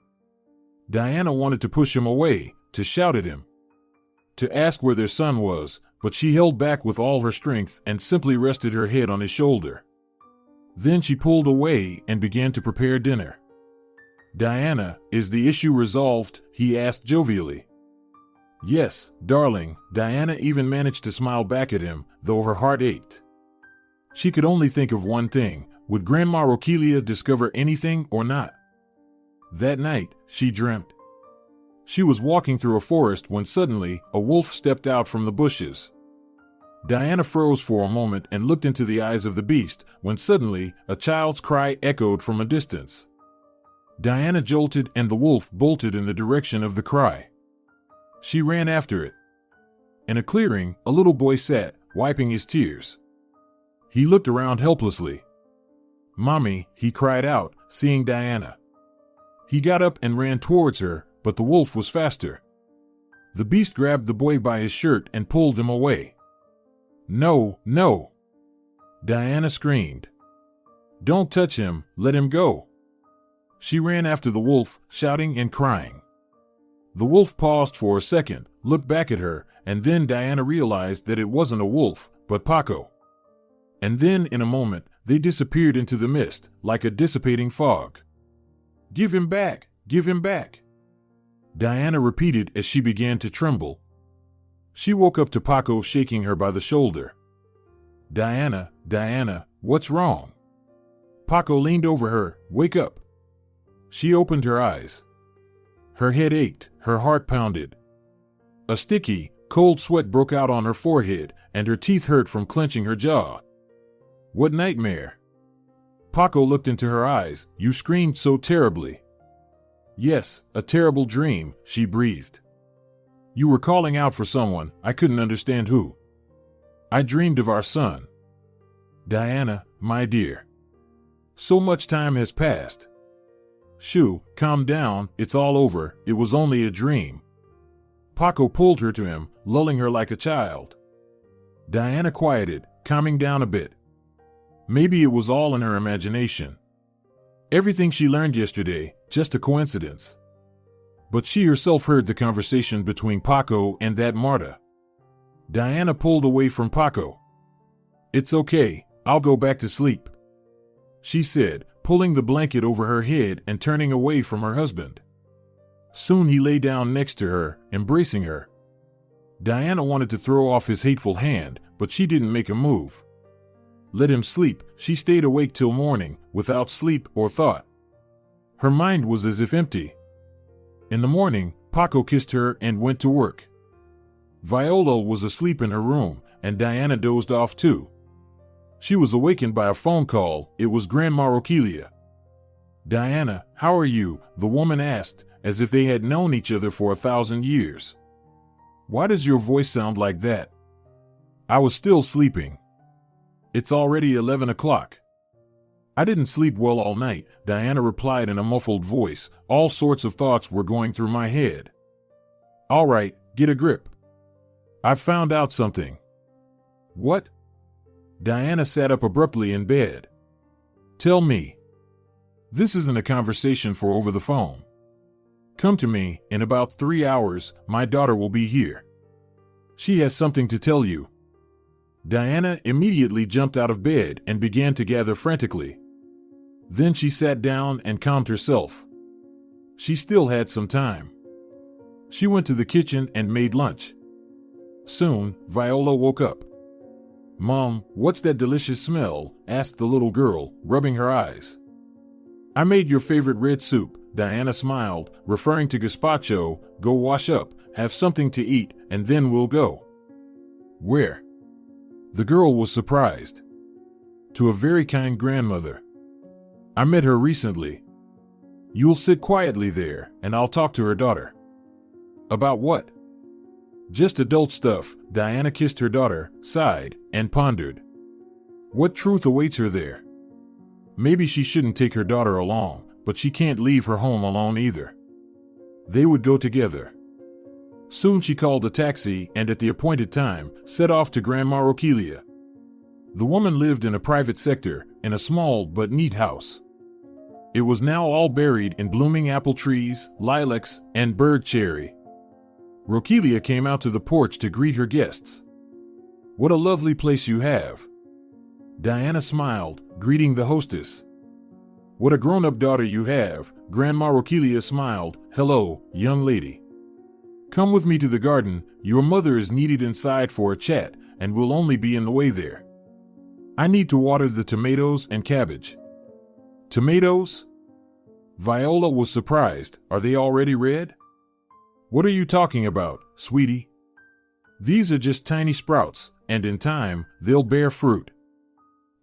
Diana wanted to push him away, to shout at him, to ask where their son was, but she held back with all her strength and simply rested her head on his shoulder. Then she pulled away and began to prepare dinner. "Diana, is the issue resolved?" he asked jovially. "Yes, darling." Diana even managed to smile back at him, though her heart ached. She could only think of one thing: would Grandma Rokelia discover anything or not? That night, she dreamt. She was walking through a forest when suddenly a wolf stepped out from the bushes. Diana froze for a moment and looked into the eyes of the beast, when suddenly a child's cry echoed from a distance. Diana jolted and the wolf bolted in the direction of the cry. She ran after it. In a clearing, a little boy sat, wiping his tears. He looked around helplessly. "Mommy," he cried out, seeing Diana. He got up and ran towards her, but the wolf was faster. The beast grabbed the boy by his shirt and pulled him away. "No, no!" Diana screamed. "Don't touch him, let him go." She ran after the wolf, shouting and crying. The wolf paused for a second, looked back at her, and then Diana realized that it wasn't a wolf, but Paco. And then, in a moment, they disappeared into the mist, like a dissipating fog. "Give him back! Give him back!" Diana repeated as she began to tremble. She woke up to Paco shaking her by the shoulder. "Diana, Diana, what's wrong?" Paco leaned over her. "Wake up." She opened her eyes. Her head ached, her heart pounded. A sticky, cold sweat broke out on her forehead, and her teeth hurt from clenching her jaw. "What nightmare?" Paco looked into her eyes. "You screamed so terribly." "Yes, a terrible dream," she breathed. "You were calling out for someone, I couldn't understand who. I dreamed of our son." "Diana, my dear. So much time has passed." "Shoo, calm down, it's all over, it was only a dream." Paco pulled her to him, lulling her like a child. Diana quieted, calming down a bit. Maybe it was all in her imagination. Everything she learned yesterday, just a coincidence. But she herself heard the conversation between Paco and that Marta. Diana pulled away from Paco. "It's okay, I'll go back to sleep," she said, pulling the blanket over her head and turning away from her husband. Soon he lay down next to her, embracing her. Diana wanted to throw off his hateful hand, but she didn't make a move. Let him sleep. She stayed awake till morning, without sleep or thought. Her mind was as if empty. In the morning, Paco kissed her and went to work. Viola was asleep in her room, and Diana dozed off too. She was awakened by a phone call. It was Grandma Rokelia. "Diana, how are you?" the woman asked, as if they had known each other for 1,000 years. "Why does your voice sound like that?" "I was still sleeping. It's already 11 o'clock. "I didn't sleep well all night," Diana replied in a muffled voice. "All sorts of thoughts were going through my head." "All right, get a grip. I've found out something." "What?" Diana sat up abruptly in bed. "Tell me. This isn't a conversation for over the phone. Come to me, in about 3 hours, my daughter will be here. She has something to tell you." Diana immediately jumped out of bed and began to gather frantically. Then she sat down and calmed herself. She still had some time. She went to the kitchen and made lunch. Soon, Viola woke up. "Mom, what's that delicious smell?" asked the little girl, rubbing her eyes. "I made your favorite red soup," Diana smiled, referring to gazpacho. "Go wash up, have something to eat, and then we'll go." "Where?" The girl was surprised. "To a very kind grandmother. I met her recently." "You'll sit quietly there, and I'll talk to her daughter." "About what?" "Just adult stuff." Diana kissed her daughter, sighed, and pondered. What truth awaits her there? Maybe she shouldn't take her daughter along, but she can't leave her home alone either. They would go together. Soon she called a taxi and at the appointed time set off to Grandma Rokelia. The woman lived in a private sector, in a small but neat house. It was now all buried in blooming apple trees, lilacs, and bird cherry. Rokelia came out to the porch to greet her guests. "What a lovely place you have." Diana smiled, greeting the hostess. What a grown-up daughter you have, Grandma Rokelia smiled. Hello, young lady. Come with me to the garden, your mother is needed inside for a chat, and will only be in the way there. I need to water the tomatoes and cabbage. Tomatoes? Viola was surprised. Are they already red? What are you talking about, sweetie? These are just tiny sprouts, and in time, they'll bear fruit.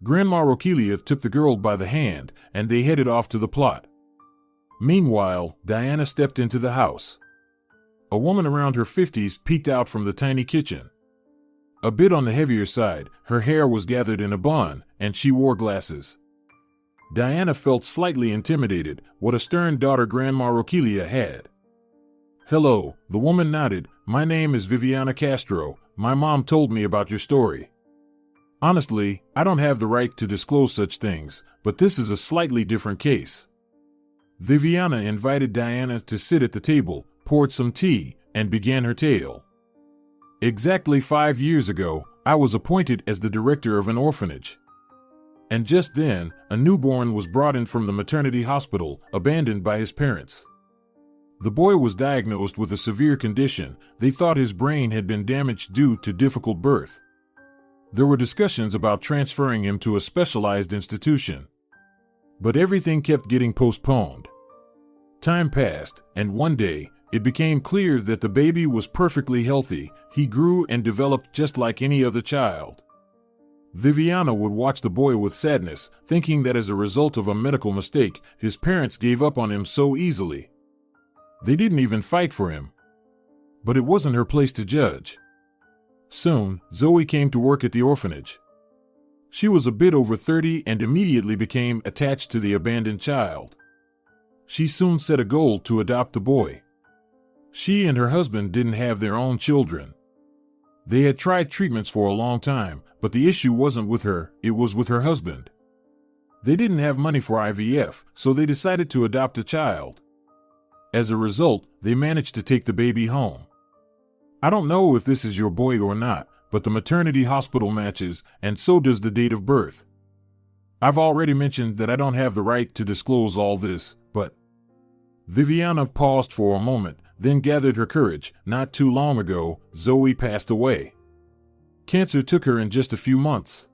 Grandma Rokelia took the girl by the hand, and they headed off to the plot. Meanwhile, Diana stepped into the house. A woman around her 50s peeked out from the tiny kitchen. A bit on the heavier side, her hair was gathered in a bun, and she wore glasses. Diana felt slightly intimidated. What a stern daughter Grandma Rokelia had. Hello, the woman nodded. My name is Viviana Castro. My mom told me about your story. Honestly, I don't have the right to disclose such things, but this is a slightly different case. Viviana invited Diana to sit at the table, poured some tea, and began her tale. Exactly 5 years ago, I was appointed as the director of an orphanage. And just then, a newborn was brought in from the maternity hospital, abandoned by his parents. The boy was diagnosed with a severe condition. They thought his brain had been damaged due to difficult birth. There were discussions about transferring him to a specialized institution. But everything kept getting postponed. Time passed, and one day, it became clear that the baby was perfectly healthy. He grew and developed just like any other child. Viviana would watch the boy with sadness, thinking that as a result of a medical mistake, his parents gave up on him so easily. They didn't even fight for him. But it wasn't her place to judge. Soon, Zoe came to work at the orphanage. She was a bit over 30 and immediately became attached to the abandoned child. She soon set a goal to adopt the boy. She and her husband didn't have their own children. They had tried treatments for a long time, but the issue wasn't with her, it was with her husband. They didn't have money for IVF, so they decided to adopt a child. As a result, they managed to take the baby home. I don't know if this is your boy or not, but the maternity hospital matches, and so does the date of birth. I've already mentioned that I don't have the right to disclose all this, but... Viviana paused for a moment, then gathered her courage. Not too long ago, Zoe passed away. Cancer took her in just a few months.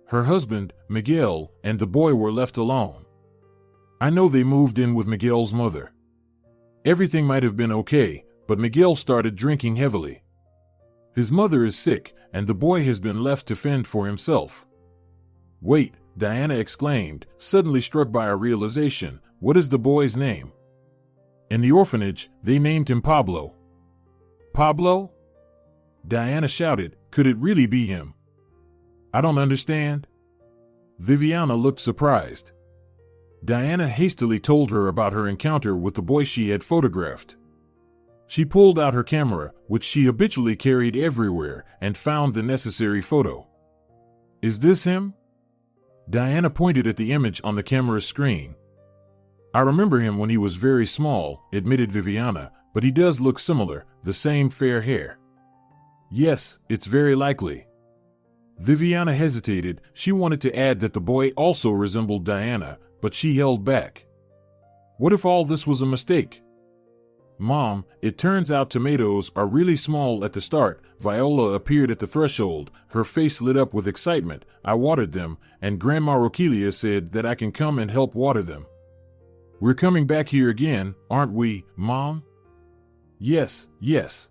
Her husband, Miguel, and the boy were left alone. I know they moved in with Miguel's mother. Everything might have been okay, but Miguel started drinking heavily. His mother is sick, and the boy has been left to fend for himself. Wait, Diana exclaimed, suddenly struck by a realization. What is the boy's name? In the orphanage, they named him Pablo. Pablo? Diana shouted. Could it really be him? I don't understand. Viviana looked surprised. Diana hastily told her about her encounter with the boy she had photographed. She pulled out her camera, which she habitually carried everywhere, and found the necessary photo. Is this him? Diana pointed at the image on the camera's screen. I remember him when he was very small, admitted Viviana, but he does look similar, the same fair hair. Yes, it's very likely. Viviana hesitated. She wanted to add that the boy also resembled Diana, but she held back. What if all this was a mistake? Mom, it turns out tomatoes are really small at the start. Viola appeared at the threshold, her face lit up with excitement. I watered them, and Grandma Rokelia said that I can come and help water them. We're coming back here again, aren't we, Mom? Yes, yes.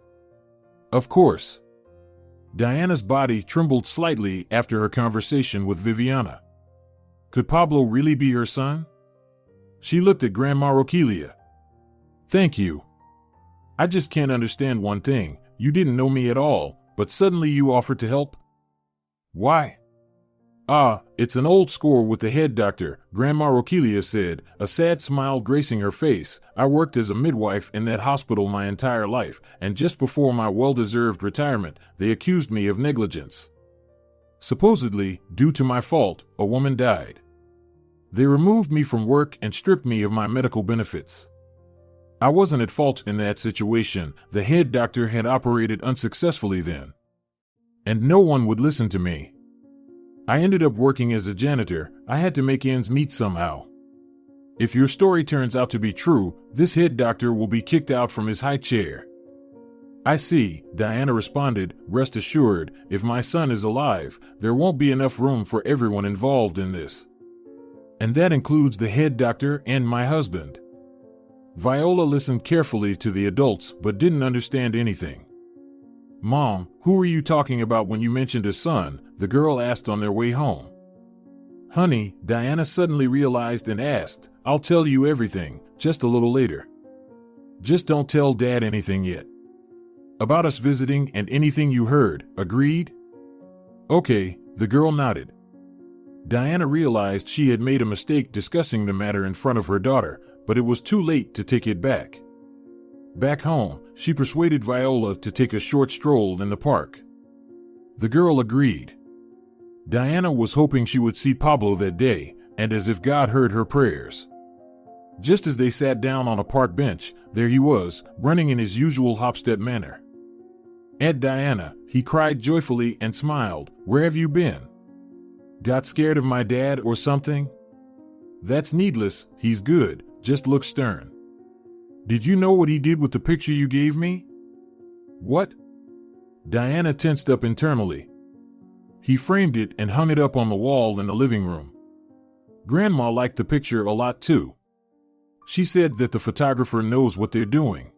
Of course. Diana's body trembled slightly after her conversation with Viviana. Could Pablo really be her son? She looked at Grandma Rokelia. Thank you. I just can't understand one thing. You didn't know me at all, but suddenly you offered to help? Why? It's an old score with the head doctor, Grandma Rokelia said, a sad smile gracing her face. I worked as a midwife in that hospital my entire life, and just before my well-deserved retirement, they accused me of negligence. Supposedly, due to my fault, a woman died. They removed me from work and stripped me of my medical benefits. I wasn't at fault in that situation. The head doctor had operated unsuccessfully then. And no one would listen to me. I ended up working as a janitor. I had to make ends meet somehow. If your story turns out to be true, this head doctor will be kicked out from his high chair." "I see," Diana responded. "Rest assured, if my son is alive, there won't be enough room for everyone involved in this. And that includes the head doctor and my husband." Viola listened carefully to the adults but didn't understand anything. "Mom, who were you talking about when you mentioned a son?" the girl asked on their way home. "Honey," Diana suddenly realized and asked, "I'll tell you everything, just a little later. Just don't tell Dad anything yet. About us visiting and anything you heard, agreed?" "Okay," the girl nodded. Diana realized she had made a mistake discussing the matter in front of her daughter, but it was too late to take it back. Back home, she persuaded Viola to take a short stroll in the park. The girl agreed. Diana was hoping she would see Pablo that day, and as if God heard her prayers. Just as they sat down on a park bench, there he was, running in his usual hop-step manner. "Aunt Diana," he cried joyfully and smiled, "where have you been? Got scared of my dad or something?" "That's needless, he's good, just look stern. Did you know what he did with the picture you gave me?" "What?" Diana tensed up internally. "He framed it and hung it up on the wall in the living room. Grandma liked the picture a lot too. She said that the photographer knows what they're doing."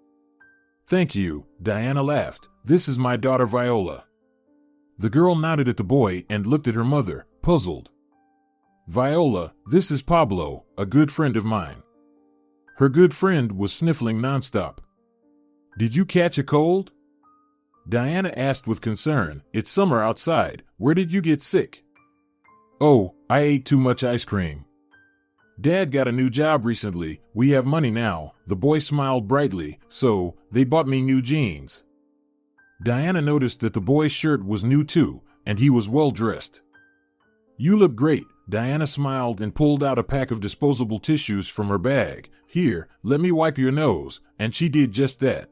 "Thank you," Diana laughed. "This is my daughter Viola." The girl nodded at the boy and looked at her mother, puzzled. "Viola, this is Pablo, a good friend of mine." Her good friend was sniffling nonstop. "Did you catch a cold?" Diana asked with concern. "It's summer outside. Where did you get sick?" "Oh, I ate too much ice cream. Dad got a new job recently. We have money now." The boy smiled brightly. "So, they bought me new jeans." Diana noticed that the boy's shirt was new too, and he was well dressed. "You look great." Diana smiled and pulled out a pack of disposable tissues from her bag. "Here, let me wipe your nose," and she did just that.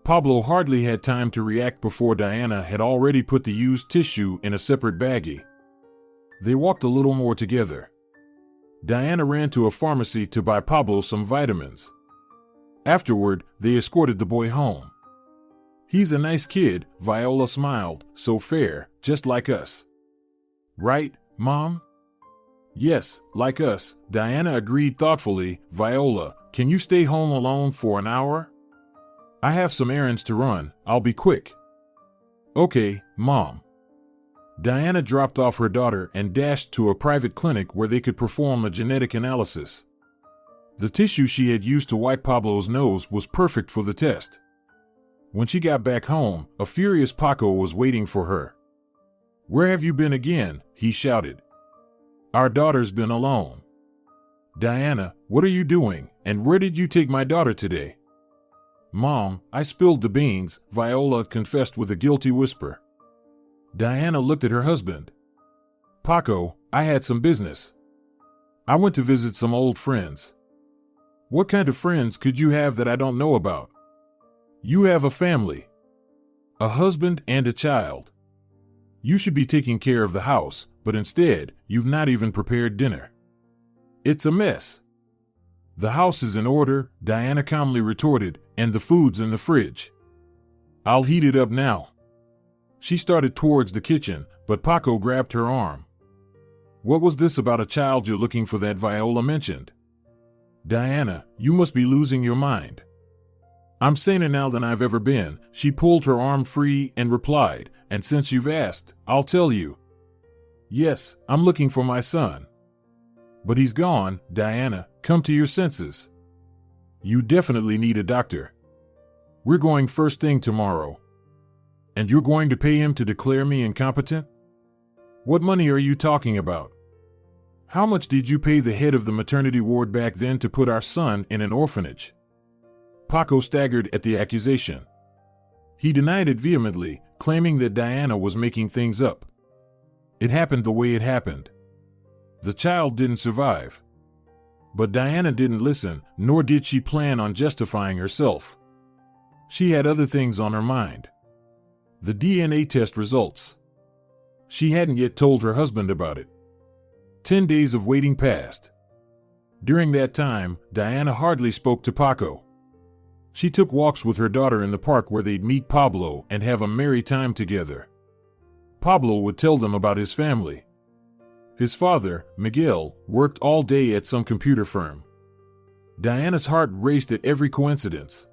Pablo hardly had time to react before Diana had already put the used tissue in a separate baggie. They walked a little more together. Diana ran to a pharmacy to buy Pablo some vitamins. Afterward, they escorted the boy home. "He's a nice kid," Viola smiled, "so fair, just like us." "Right, Mom?" "Yes, like us," Diana agreed thoughtfully. "Viola, can you stay home alone for an hour? I have some errands to run. I'll be quick." "Okay, Mom." Diana dropped off her daughter and dashed to a private clinic where they could perform a genetic analysis. The tissue she had used to wipe Pablo's nose was perfect for the test. When she got back home, a furious Paco was waiting for her. "Where have you been again?" he shouted. "Our daughter's been alone." "Diana, what are you doing, and where did you take my daughter today?" "Mom, I spilled the beans," Viola confessed with a guilty whisper. Diana looked at her husband. "Paco, I had some business. I went to visit some old friends." "What kind of friends could you have that I don't know about?" "You have a family. A husband and a child. You should be taking care of the house, but instead, you've not even prepared dinner. It's a mess." "The house is in order," Diana calmly retorted, "and the food's in the fridge. I'll heat it up now." She started towards the kitchen, but Paco grabbed her arm. "What was this about a child you're looking for that Viola mentioned?" "Diana, you must be losing your mind. I'm saner now than I've ever been." She pulled her arm free and replied, "And since you've asked, I'll tell you. Yes, I'm looking for my son. But he's gone." "Diana, come to your senses. You definitely need a doctor. We're going first thing tomorrow. And you're going to pay him to declare me incompetent? What money are you talking about? How much did you pay the head of the maternity ward back then to put our son in an orphanage?" Paco staggered at the accusation. He denied it vehemently, claiming that Diana was making things up. It happened the way it happened. The child didn't survive. But Diana didn't listen, nor did she plan on justifying herself. She had other things on her mind. The DNA test results. She hadn't yet told her husband about it. 10 days of waiting passed. During that time, Diana hardly spoke to Paco. She took walks with her daughter in the park where they'd meet Pablo and have a merry time together. Pablo would tell them about his family. His father, Miguel, worked all day at some computer firm. Diana's heart raced at every coincidence.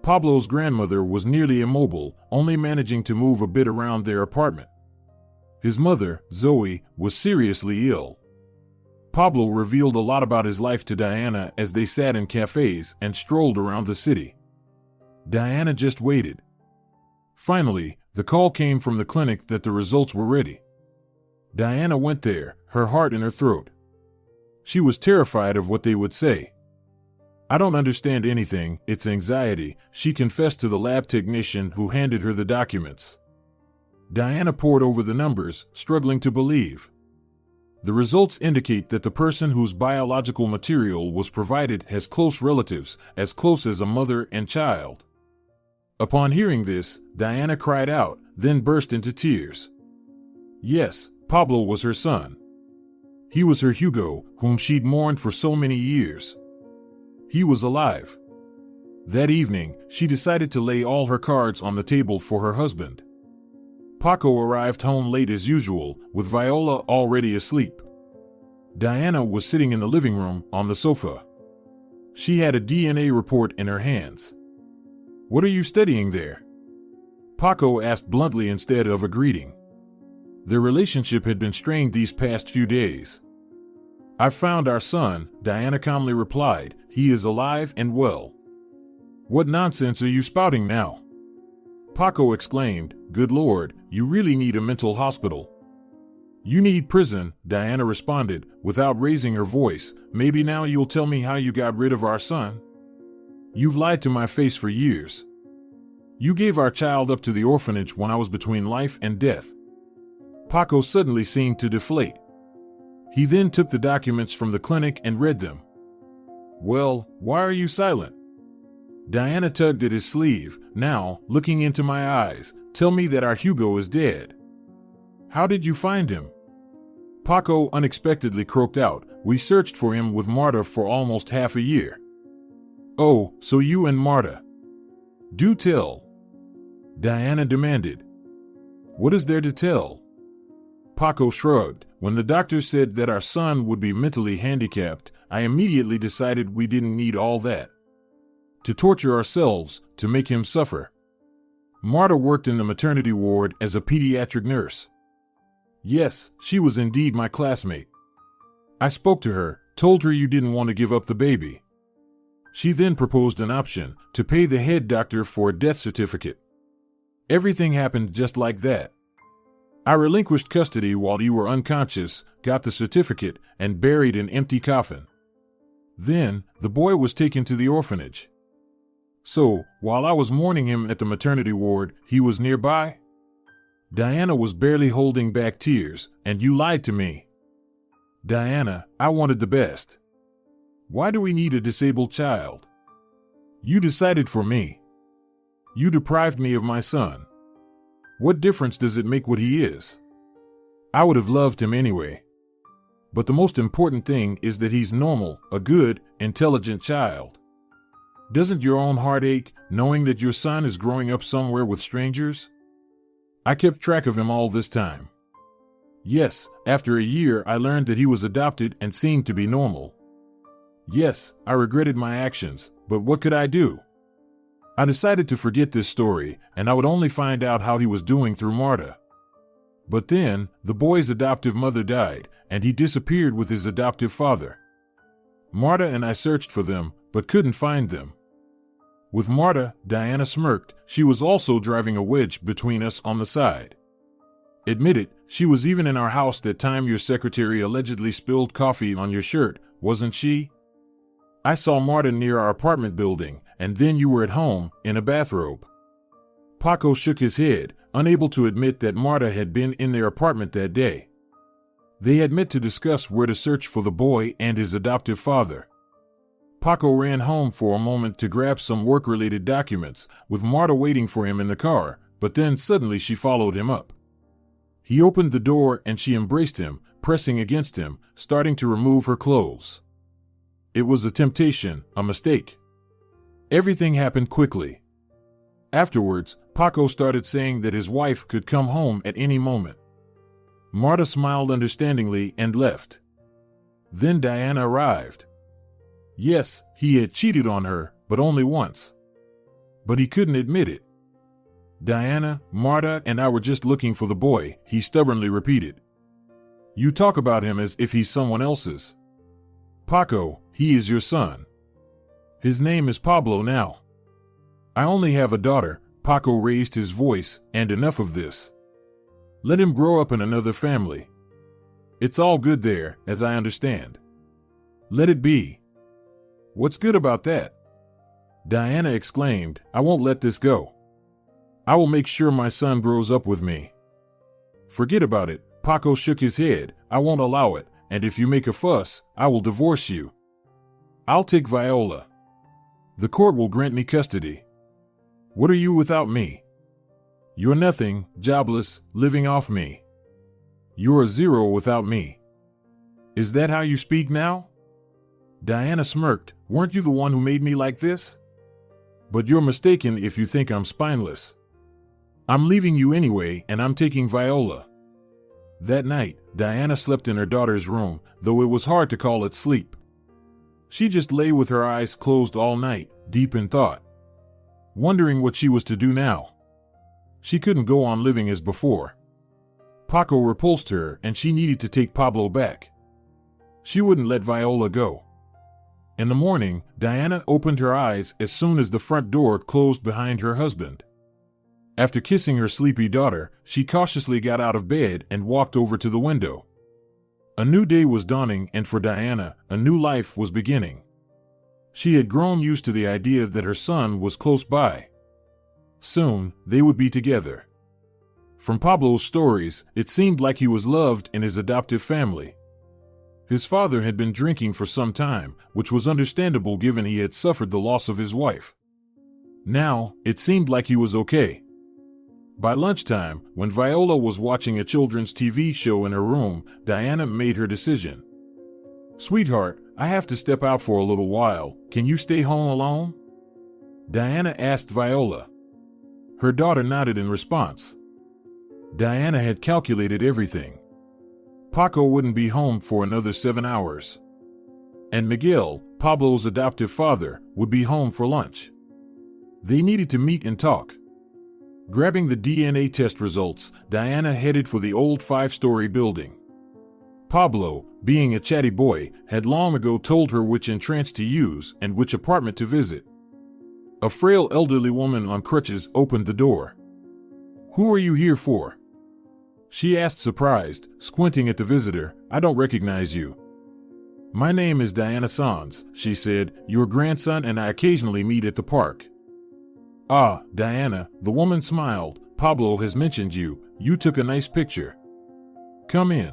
Pablo's grandmother was nearly immobile, only managing to move a bit around their apartment. His mother, Zoe, was seriously ill. Pablo revealed a lot about his life to Diana as they sat in cafes and strolled around the city. Diana just waited. Finally, the call came from the clinic that the results were ready. Diana went there, her heart in her throat. She was terrified of what they would say. "I don't understand anything, it's anxiety," she confessed to the lab technician who handed her the documents. Diana pored over the numbers, struggling to believe. The results indicate that the person whose biological material was provided has close relatives, as close as a mother and child. Upon hearing this, Diana cried out, then burst into tears. Yes, Pablo was her son. He was her Hugo, whom she'd mourned for so many years. He was alive. That evening, she decided to lay all her cards on the table for her husband. Paco arrived home late as usual, with Viola already asleep. Diana was sitting in the living room, on the sofa. She had a DNA report in her hands. "What are you studying there?" Paco asked bluntly instead of a greeting. Their relationship had been strained these past few days. "I found our son," Diana calmly replied. "He is alive and well." "What nonsense are you spouting now?" Paco exclaimed. "Good Lord, you really need a mental hospital." "You need prison," Diana responded, without raising her voice. "Maybe now you'll tell me how you got rid of our son? You've lied to my face for years. You gave our child up to the orphanage when I was between life and death." Paco suddenly seemed to deflate. He then took the documents from the clinic and read them. "Well, why are you silent?" Diana tugged at his sleeve. "Now, looking into my eyes, tell me that our Hugo is dead. How did you find him?" Paco unexpectedly croaked out. "We searched for him with Marta for almost half a year." "Oh, so you and Marta. Do tell," Diana demanded. "What is there to tell?" Paco shrugged. "When the doctor said that our son would be mentally handicapped, I immediately decided we didn't need all that. To torture ourselves, to make him suffer. Marta worked in the maternity ward as a pediatric nurse. Yes, she was indeed my classmate. I spoke to her, told her you didn't want to give up the baby. She then proposed an option, to pay the head doctor for a death certificate. Everything happened just like that. I relinquished custody while you were unconscious, got the certificate, and buried an empty coffin. Then, the boy was taken to the orphanage. So, while I was mourning him at the maternity ward, he was nearby?" Diana was barely holding back tears. "And you lied to me." "Diana, I wanted the best. Why do we need a disabled child? You decided for me. You deprived me of my son. What difference does it make what he is? I would have loved him anyway. But the most important thing is that he's normal, a good, intelligent child. Doesn't your own heart ache, knowing that your son is growing up somewhere with strangers? I kept track of him all this time. Yes, after a year I learned that he was adopted and seemed to be normal. Yes, I regretted my actions, but what could I do? I decided to forget this story, and I would only find out how he was doing through Marta. But then, the boy's adoptive mother died, and he disappeared with his adoptive father. Marta and I searched for them, but couldn't find them. With Marta," Diana smirked, "she was also driving a wedge between us on the side. Admit it, she was even in our house that time your secretary allegedly spilled coffee on your shirt, wasn't she? I saw Marta near our apartment building, and then you were at home, in a bathrobe." Paco shook his head, unable to admit that Marta had been in their apartment that day. They had met to discuss where to search for the boy and his adoptive father. Paco ran home for a moment to grab some work-related documents, with Marta waiting for him in the car, but then suddenly she followed him up. He opened the door and she embraced him, pressing against him, starting to remove her clothes. It was a temptation, a mistake. Everything happened quickly. Afterwards, Paco started saying that his wife could come home at any moment. Marta smiled understandingly and left. Then Diana arrived. Yes, he had cheated on her, but only once. But he couldn't admit it. Diana, Marta, and I were just looking for the boy, he stubbornly repeated. You talk about him as if he's someone else's. Paco, he is your son. His name is Pablo now. I only have a daughter, Paco raised his voice, and enough of this. Let him grow up in another family. It's all good there, as I understand. Let it be. What's good about that? Diana exclaimed, I won't let this go. I will make sure my son grows up with me. Forget about it, Paco shook his head, I won't allow it, and if you make a fuss, I will divorce you. I'll take Viola. The court will grant me custody. What are you without me? You're nothing, jobless, living off me. You're a zero without me. Is that how you speak now? Diana smirked, weren't you the one who made me like this? But you're mistaken if you think I'm spineless. I'm leaving you anyway, and I'm taking Viola. That night, Diana slept in her daughter's room, though it was hard to call it sleep. She just lay with her eyes closed all night, deep in thought, wondering what she was to do now. She couldn't go on living as before. Paco repulsed her, and she needed to take Pablo back. She wouldn't let Viola go. In the morning, Diana opened her eyes as soon as the front door closed behind her husband. After kissing her sleepy daughter, she cautiously got out of bed and walked over to the window. A new day was dawning, and for Diana, a new life was beginning. She had grown used to the idea that her son was close by. Soon, they would be together. From Pablo's stories, it seemed like he was loved in his adoptive family. His father had been drinking for some time, which was understandable given he had suffered the loss of his wife. Now, it seemed like he was okay. By lunchtime, when Viola was watching a children's TV show in her room, Diana made her decision. Sweetheart, I have to step out for a little while. Can you stay home alone? Diana asked Viola. Her daughter nodded in response. Diana had calculated everything. Paco wouldn't be home for another 7 hours. And Miguel, Pablo's adoptive father, would be home for lunch. They needed to meet and talk. Grabbing the DNA test results, Diana headed for the old 5-story building. Pablo, being a chatty boy, had long ago told her which entrance to use and which apartment to visit. A frail elderly woman on crutches opened the door. Who are you here for? She asked, surprised, squinting at the visitor. I don't recognize you. My name is Diana Sanz, she said. Your grandson and I occasionally meet at the park. Ah, Diana, the woman smiled. Pablo has mentioned you. You took a nice picture. Come in.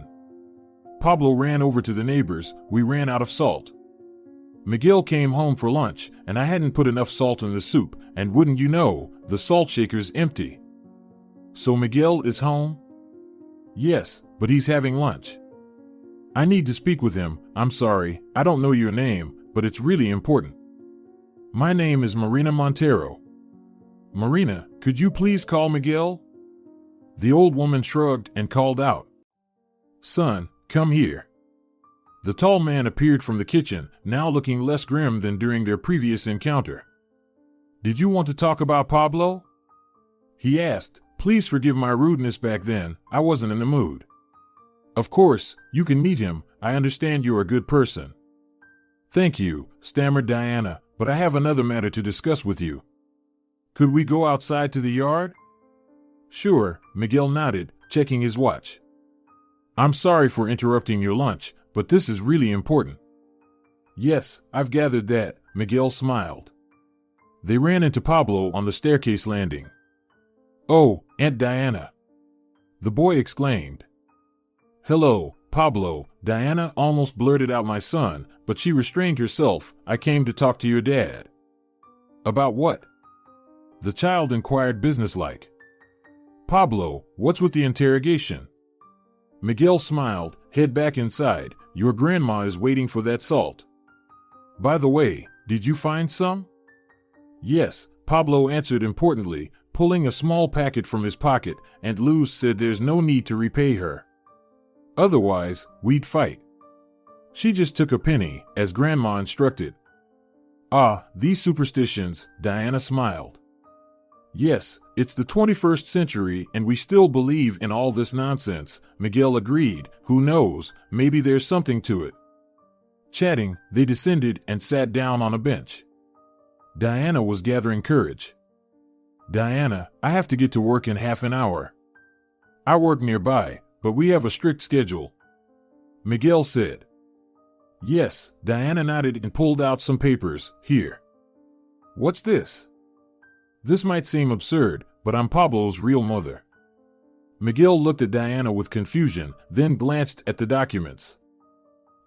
Pablo ran over to the neighbors. We ran out of salt. Miguel came home for lunch, and I hadn't put enough salt in the soup, and wouldn't you know, the salt shaker's empty. So Miguel is home? Yes, but he's having lunch. I need to speak with him. I'm sorry, I don't know your name, but it's really important. My name is Marina Montero. Marina, could you please call Miguel? The old woman shrugged and called out. Son, come here. The tall man appeared from the kitchen, now looking less grim than during their previous encounter. Did you want to talk about Pablo? He asked. Please forgive my rudeness back then, I wasn't in the mood. Of course, you can meet him, I understand you're a good person. Thank you, stammered Diana, but I have another matter to discuss with you. Could we go outside to the yard? Sure, Miguel nodded, checking his watch. I'm sorry for interrupting your lunch, but this is really important. Yes, I've gathered that, Miguel smiled. They ran into Pablo on the staircase landing. Oh, Aunt Diana! The boy exclaimed. Hello, Pablo, Diana almost blurted out my son, but she restrained herself. I came to talk to your dad. About what? The child inquired businesslike. Pablo, what's with the interrogation? Miguel smiled. Head back inside. Your grandma is waiting for that salt. By the way, did you find some? Yes, Pablo answered importantly, pulling a small packet from his pocket, and Luz said there's no need to repay her. Otherwise, we'd fight. She just took a penny, as Grandma instructed. Ah, these superstitions, Diana smiled. Yes, it's the 21st century and we still believe in all this nonsense, Miguel agreed. Who knows, maybe there's something to it. Chatting, they descended and sat down on a bench. Diana was gathering courage. Diana, I have to get to work in half an hour. I work nearby, but we have a strict schedule. Miguel said. Yes, Diana nodded and pulled out some papers. Here. What's this? This might seem absurd, but I'm Pablo's real mother. Miguel looked at Diana with confusion, then glanced at the documents.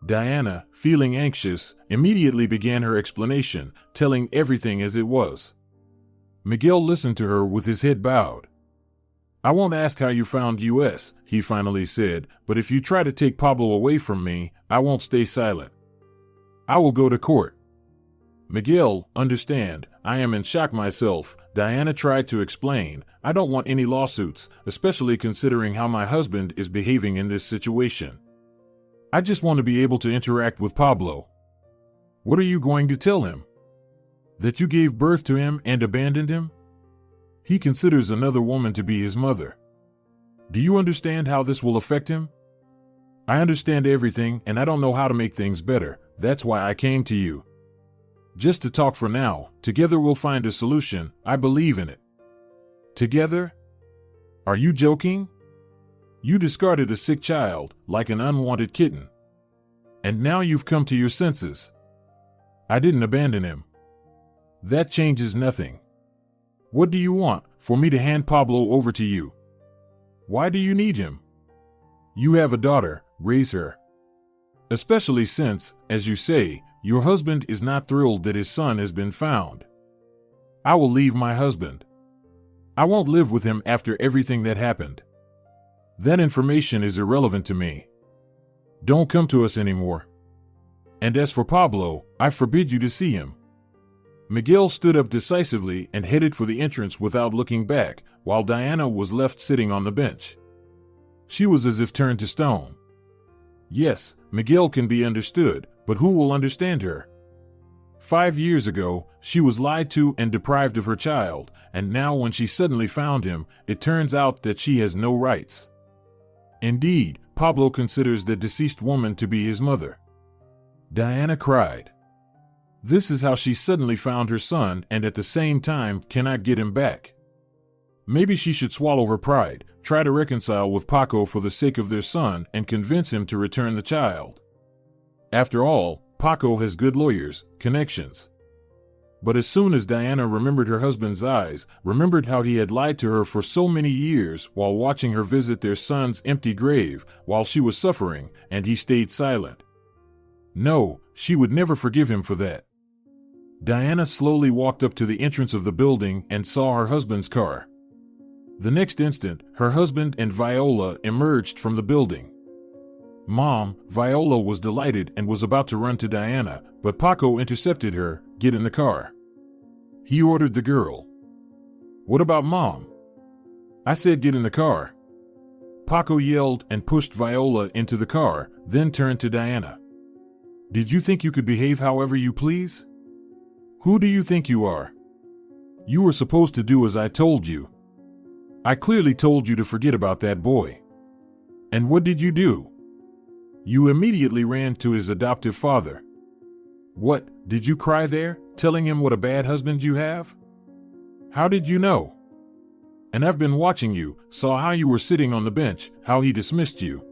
Diana, feeling anxious, immediately began her explanation, telling everything as it was. Miguel listened to her with his head bowed. I won't ask how you found US, he finally said, but if you try to take Pablo away from me, I won't stay silent. I will go to court. Miguel, understand, I am in shock myself, Diana tried to explain. I don't want any lawsuits, especially considering how my husband is behaving in this situation. I just want to be able to interact with Pablo. What are you going to tell him? That you gave birth to him and abandoned him? He considers another woman to be his mother. Do you understand how this will affect him? I understand everything and I don't know how to make things better. That's why I came to you. Just to talk for now, together we'll find a solution. I believe in it. Together? Are you joking? You discarded a sick child, like an unwanted kitten. And now you've come to your senses. I didn't abandon him. That changes nothing. What do you want, for me to hand Pablo over to you? Why do you need him? You have a daughter, raise her. Especially since, as you say, your husband is not thrilled that his son has been found. I will leave my husband. I won't live with him after everything that happened. That information is irrelevant to me. Don't come to us anymore. And as for Pablo, I forbid you to see him. Miguel stood up decisively and headed for the entrance without looking back, while Diana was left sitting on the bench. She was as if turned to stone. Yes, Miguel can be understood, but who will understand her? 5 years ago, she was lied to and deprived of her child, and now when she suddenly found him, it turns out that she has no rights. Indeed, Pablo considers the deceased woman to be his mother. Diana cried. This is how she suddenly found her son and at the same time cannot get him back. Maybe she should swallow her pride, try to reconcile with Paco for the sake of their son and convince him to return the child. After all, Paco has good lawyers, connections. But as soon as Diana remembered her husband's eyes, remembered how he had lied to her for so many years while watching her visit their son's empty grave while she was suffering, and he stayed silent. No, she would never forgive him for that. Diana slowly walked up to the entrance of the building and saw her husband's car. The next instant, her husband and Viola emerged from the building. Mom, Viola was delighted and was about to run to Diana, but Paco intercepted her. Get in the car. He ordered the girl. What about Mom? I said get in the car. Paco yelled and pushed Viola into the car, then turned to Diana. Did you think you could behave however you please? Who do you think you are? You were supposed to do as I told you. I clearly told you to forget about that boy. And what did you do? You immediately ran to his adoptive father. What, did you cry there, telling him what a bad husband you have? How did you know? And I've been watching you, saw how you were sitting on the bench, how he dismissed you.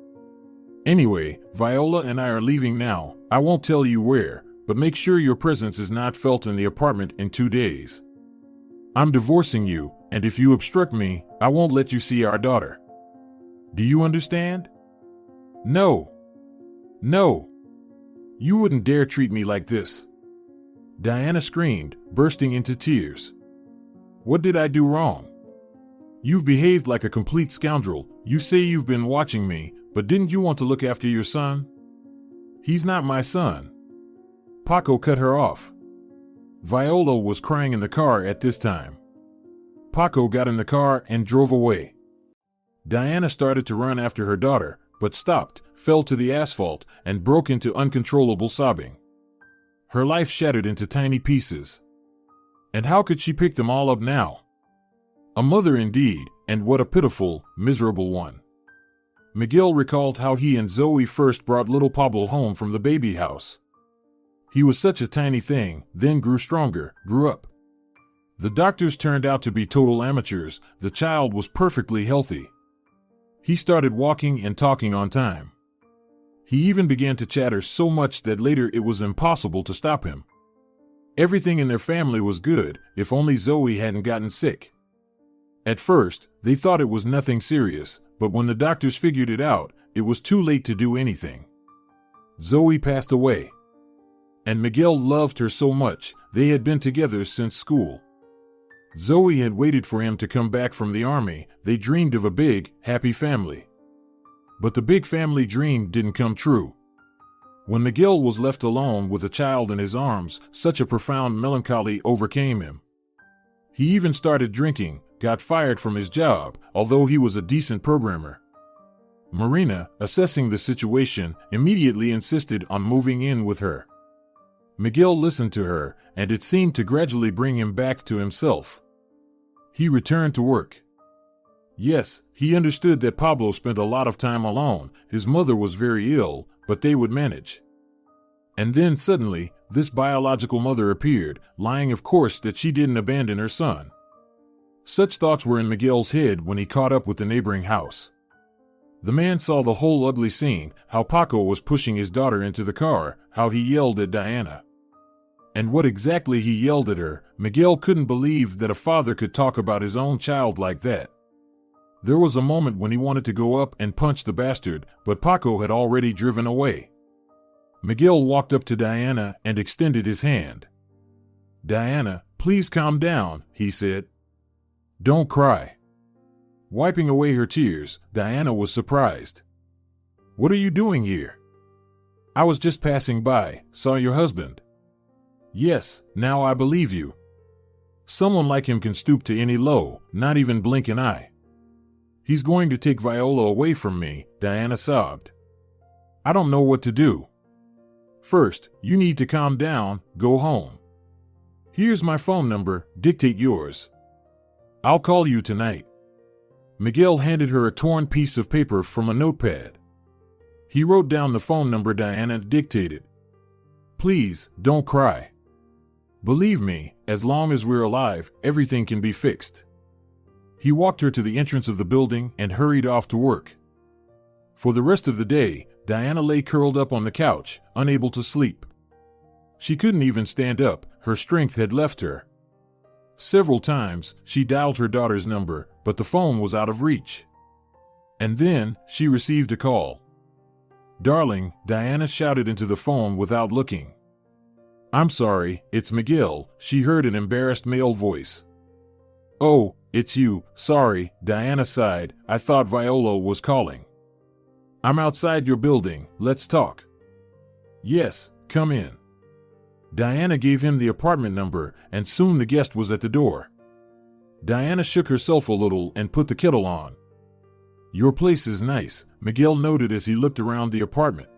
Anyway, Viola and I are leaving now. I won't tell you where, but make sure your presence is not felt in the apartment in 2 days. I'm divorcing you, and if you obstruct me, I won't let you see our daughter. Do you understand? No. No. You wouldn't dare treat me like this. Diana screamed, bursting into tears. What did I do wrong? You've behaved like a complete scoundrel. You say you've been watching me, But didn't you want to look after your son? He's not my son. Paco cut her off. Viola was crying in the car at this time. Paco got in the car and drove away. Diana started to run after her daughter, but stopped, fell to the asphalt, and broke into uncontrollable sobbing. Her life shattered into tiny pieces. And how could she pick them all up now? A mother indeed, and what a pitiful, miserable one. Miguel recalled how he and Zoe first brought little Pablo home from the baby house. He was such a tiny thing, then grew stronger, grew up. The doctors turned out to be total amateurs. The child was perfectly healthy. He started walking and talking on time. He even began to chatter so much that later it was impossible to stop him. Everything in their family was good, if only Zoe hadn't gotten sick. At first, they thought it was nothing serious, but when the doctors figured it out, it was too late to do anything. Zoe passed away. And Miguel loved her so much. They had been together since school. Zoe had waited for him to come back from the army. They dreamed of a big, happy family. But the big family dream didn't come true. When Miguel was left alone with a child in his arms, such a profound melancholy overcame him. He even started drinking, got fired from his job, although he was a decent programmer. Marina, assessing the situation, immediately insisted on moving in with her. Miguel listened to her, and it seemed to gradually bring him back to himself. He returned to work. Yes, he understood that Pablo spent a lot of time alone. His mother was very ill, but they would manage. And then suddenly, this biological mother appeared, lying of course that she didn't abandon her son. Such thoughts were in Miguel's head when he caught up with the neighboring house. The man saw the whole ugly scene, how Paco was pushing his daughter into the car, how he yelled at Diana. And what exactly he yelled at her, Miguel couldn't believe that a father could talk about his own child like that. There was a moment when he wanted to go up and punch the bastard, but Paco had already driven away. Miguel walked up to Diana and extended his hand. "Diana, please calm down," he said. "Don't cry." Wiping away her tears, Diana was surprised. "What are you doing here?" "I was just passing by, saw your husband." "Yes, now I believe you. Someone like him can stoop to any low, not even blink an eye." "He's going to take Viola away from me," Diana sobbed. "I don't know what to do. First, you need to calm down, go home. Here's my phone number, dictate yours. I'll call you tonight." Miguel handed her a torn piece of paper from a notepad. He wrote down the phone number Diana dictated. "Please, don't cry. Believe me, as long as we're alive, everything can be fixed." He walked her to the entrance of the building and hurried off to work. For the rest of the day, Diana lay curled up on the couch, unable to sleep. She couldn't even stand up, her strength had left her. Several times, she dialed her daughter's number, but the phone was out of reach. And then, she received a call. "Darling," Diana shouted into the phone without looking. "I'm sorry, it's Miguel," she heard an embarrassed male voice. "Oh, it's you, sorry," Diana sighed, "I thought Viola was calling." "I'm outside your building, let's talk." "Yes, come in." Diana gave him the apartment number, and soon the guest was at the door. Diana shook herself a little and put the kettle on. "Your place is nice," Miguel noted as he looked around the apartment.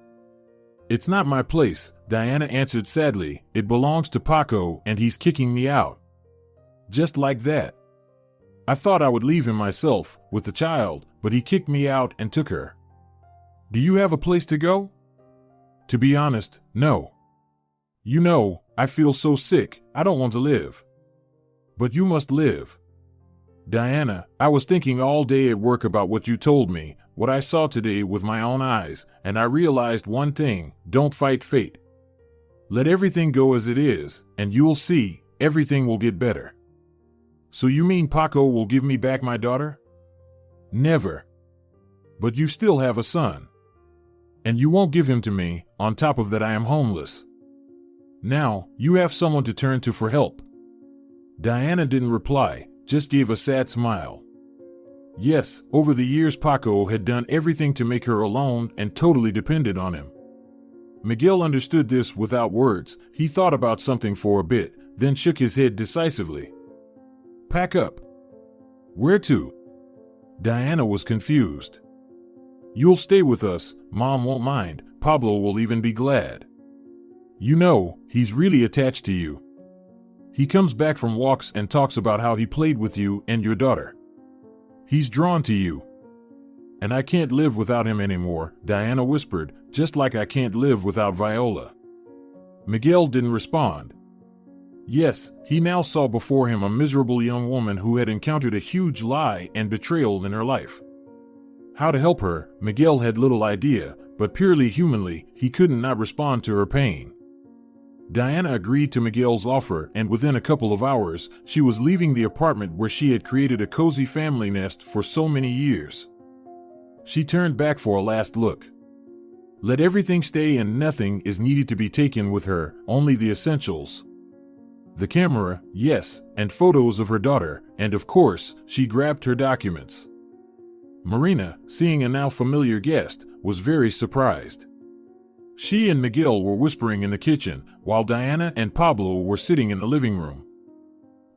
"It's not my place," Diana answered sadly. "It belongs to Paco and he's kicking me out." Just like that. "I thought I would leave him myself, with the child, but he kicked me out and took her." "Do you have a place to go?" "To be honest, no. You know, I feel so sick, I don't want to live." "But you must live." "Diana, I was thinking all day at work about what you told me, what I saw today with my own eyes, and I realized one thing: don't fight fate. Let everything go as it is, and you'll see, everything will get better." "So you mean Paco will give me back my daughter?" "Never. But you still have a son. And you won't give him to me. On top of that, I am homeless. Now, you have someone to turn to for help." Diana didn't reply, just gave a sad smile. Yes, over the years Paco had done everything to make her alone and totally dependent on him. Miguel understood this without words. He thought about something for a bit, then shook his head decisively. Pack up. Where to? Diana was confused. You'll stay with us, Mom won't mind, Pablo will even be glad. You know, he's really attached to you. He comes back from walks and talks about how he played with you and your daughter. He's drawn to you. And I can't live without him anymore, Diana whispered, just like I can't live without Viola. Miguel didn't respond. Yes, he now saw before him a miserable young woman who had encountered a huge lie and betrayal in her life. How to help her, Miguel had little idea, but purely humanly, he couldn't not respond to her pain. Diana agreed to Miguel's offer, and within a couple of hours, she was leaving the apartment where she had created a cozy family nest for so many years. She turned back for a last look. Let everything stay and nothing is needed to be taken with her, only the essentials. The camera, yes, and photos of her daughter, and of course, she grabbed her documents. Marina, seeing a now familiar guest, was very surprised. She and Miguel were whispering in the kitchen, while Diana and Pablo were sitting in the living room.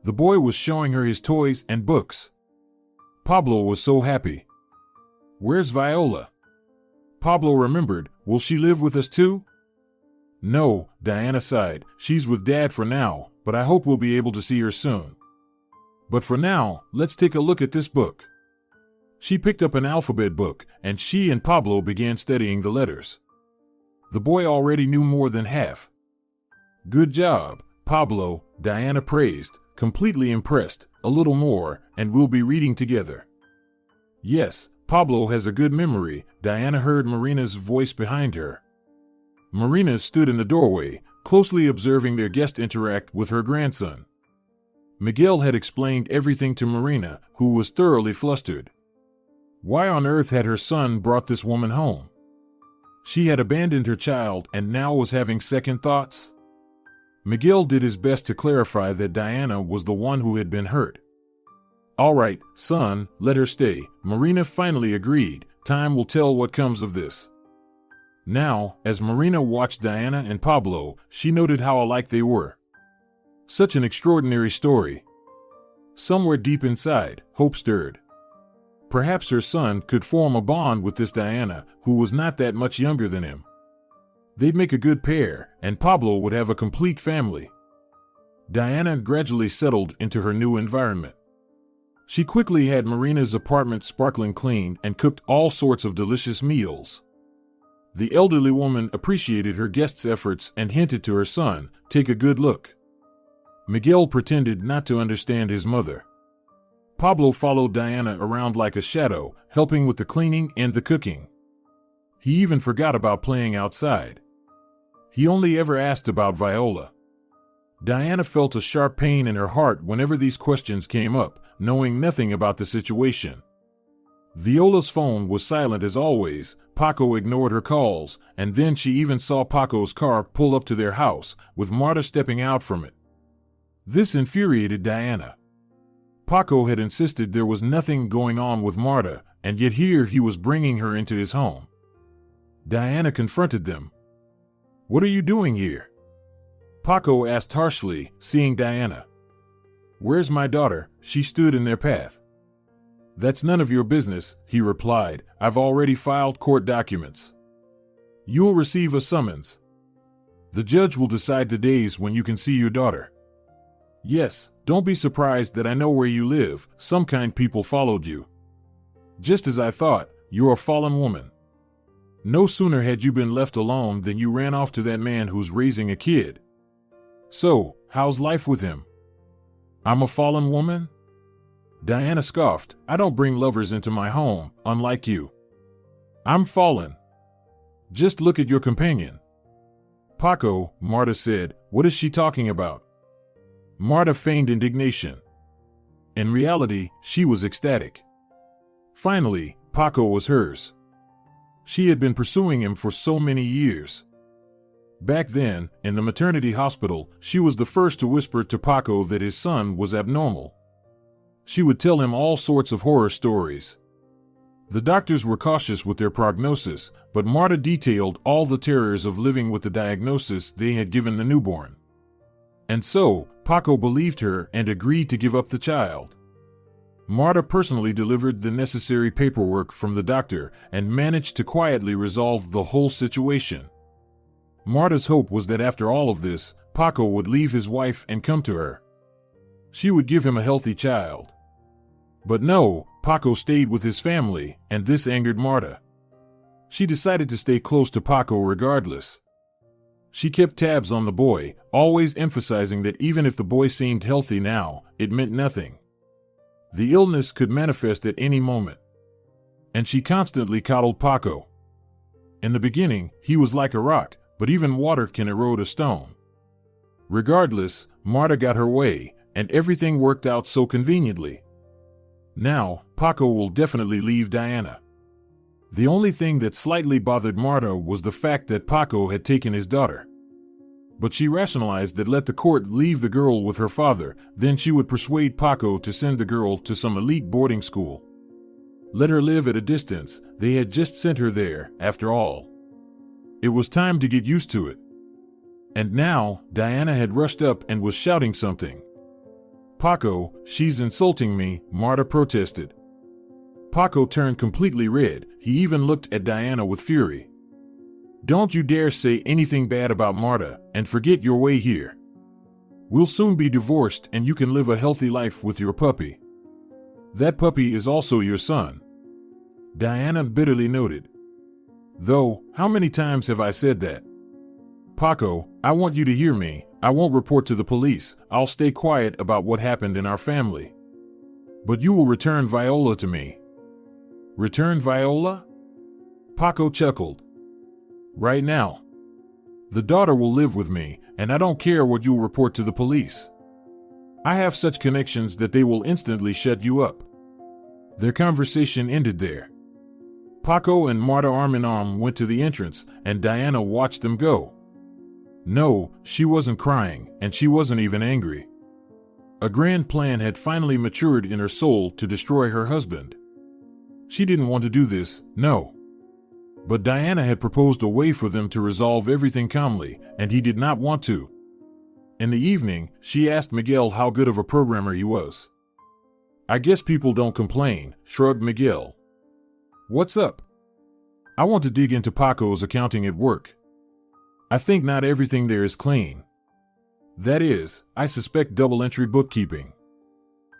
The boy was showing her his toys and books. Pablo was so happy. Where's Viola? Pablo remembered. Will she live with us too? No, Diana sighed. She's with Dad for now, but I hope we'll be able to see her soon. But for now, let's take a look at this book. She picked up an alphabet book, and she and Pablo began studying the letters. The boy already knew more than half. Good job, Pablo, Diana praised, completely impressed. A little more, and we'll be reading together. Yes, Pablo has a good memory, Diana heard Marina's voice behind her. Marina stood in the doorway, closely observing their guest interact with her grandson. Miguel had explained everything to Marina, who was thoroughly flustered. Why on earth had her son brought this woman home? She had abandoned her child and now was having second thoughts? Miguel did his best to clarify that Diana was the one who had been hurt. All right, son, let her stay, Marina finally agreed. Time will tell what comes of this. Now, as Marina watched Diana and Pablo, she noted how alike they were. Such an extraordinary story. Somewhere deep inside, hope stirred. Perhaps her son could form a bond with this Diana, who was not that much younger than him. They'd make a good pair, and Pablo would have a complete family. Diana gradually settled into her new environment. She quickly had Marina's apartment sparkling clean and cooked all sorts of delicious meals. The elderly woman appreciated her guest's efforts and hinted to her son, "Take a good look." Miguel pretended not to understand his mother. Pablo followed Diana around like a shadow, helping with the cleaning and the cooking. He even forgot about playing outside. He only ever asked about Viola. Diana felt a sharp pain in her heart whenever these questions came up, knowing nothing about the situation. Viola's phone was silent as always. Paco ignored her calls, and then she even saw Paco's car pull up to their house, with Marta stepping out from it. This infuriated Diana. Paco had insisted there was nothing going on with Marta, and yet here he was bringing her into his home. Diana confronted them. "What are you doing here?" Paco asked harshly, seeing Diana. "Where's my daughter?" She stood in their path. "That's none of your business," he replied. "I've already filed court documents. You'll receive a summons. The judge will decide the days when you can see your daughter. Yes, don't be surprised that I know where you live. Some kind people followed you. Just as I thought, you're a fallen woman. No sooner had you been left alone than you ran off to that man who's raising a kid. So, how's life with him?" "I'm a fallen woman?" Diana scoffed. "I don't bring lovers into my home, unlike you. I'm fallen. Just look at your companion." "Paco," Marta said. "What is she talking about?" Marta feigned indignation. In reality, she was ecstatic. Finally, Paco was hers. She had been pursuing him for so many years. Back then, in the maternity hospital, she was the first to whisper to Paco that his son was abnormal. She would tell him all sorts of horror stories. The doctors were cautious with their prognosis, but Marta detailed all the terrors of living with the diagnosis they had given the newborn. And so, Paco believed her and agreed to give up the child. Marta personally delivered the necessary paperwork from the doctor and managed to quietly resolve the whole situation. Marta's hope was that after all of this, Paco would leave his wife and come to her. She would give him a healthy child. But no, Paco stayed with his family, and this angered Marta. She decided to stay close to Paco regardless. She kept tabs on the boy, always emphasizing that even if the boy seemed healthy now, it meant nothing. The illness could manifest at any moment. And she constantly coddled Paco. In the beginning, he was like a rock, but even water can erode a stone. Regardless, Marta got her way, and everything worked out so conveniently. Now, Paco will definitely leave Diana. The only thing that slightly bothered Marta was the fact that Paco had taken his daughter. But she rationalized that let the court leave the girl with her father, then she would persuade Paco to send the girl to some elite boarding school. Let her live at a distance, they had just sent her there, after all. It was time to get used to it. And now, Diana had rushed up and was shouting something. "Paco, she's insulting me," Marta protested. Paco turned completely red. He even looked at Diana with fury. "Don't you dare say anything bad about Marta, and forget your way here. We'll soon be divorced and you can live a healthy life with your puppy. That puppy is also your son," Diana bitterly noted. "Though, how many times have I said that? Paco, I want you to hear me. I won't report to the police. I'll stay quiet about what happened in our family. But you will return Viola to me." "Return Viola?" Paco chuckled. "Right now. The daughter will live with me, and I don't care what you'll report to the police. I have such connections that they will instantly shut you up." Their conversation ended there. Paco and Marta arm in arm went to the entrance, and Diana watched them go. No, she wasn't crying, and she wasn't even angry. A grand plan had finally matured in her soul to destroy her husband. She didn't want to do this, no. But Diana had proposed a way for them to resolve everything calmly, and he did not want to. In the evening, she asked Miguel how good of a programmer he was. "I guess people don't complain," shrugged Miguel. "What's up?" "I want to dig into Paco's accounting at work. I think not everything there is clean. That is, I suspect double-entry bookkeeping."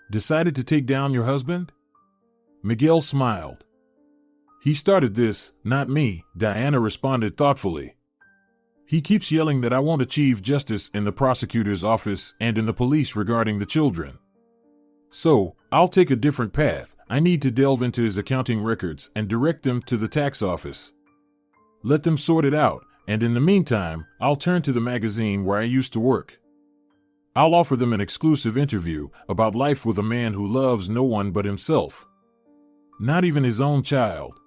"Decided to take down your husband?" Miguel smiled. "He started this, not me," Diana responded thoughtfully. "He keeps yelling that I won't achieve justice in the prosecutor's office and in the police regarding the children. So, I'll take a different path. I need to delve into his accounting records and direct them to the tax office. Let them sort it out, and in the meantime, I'll turn to the magazine where I used to work. I'll offer them an exclusive interview about life with a man who loves no one but himself. Not even his own child.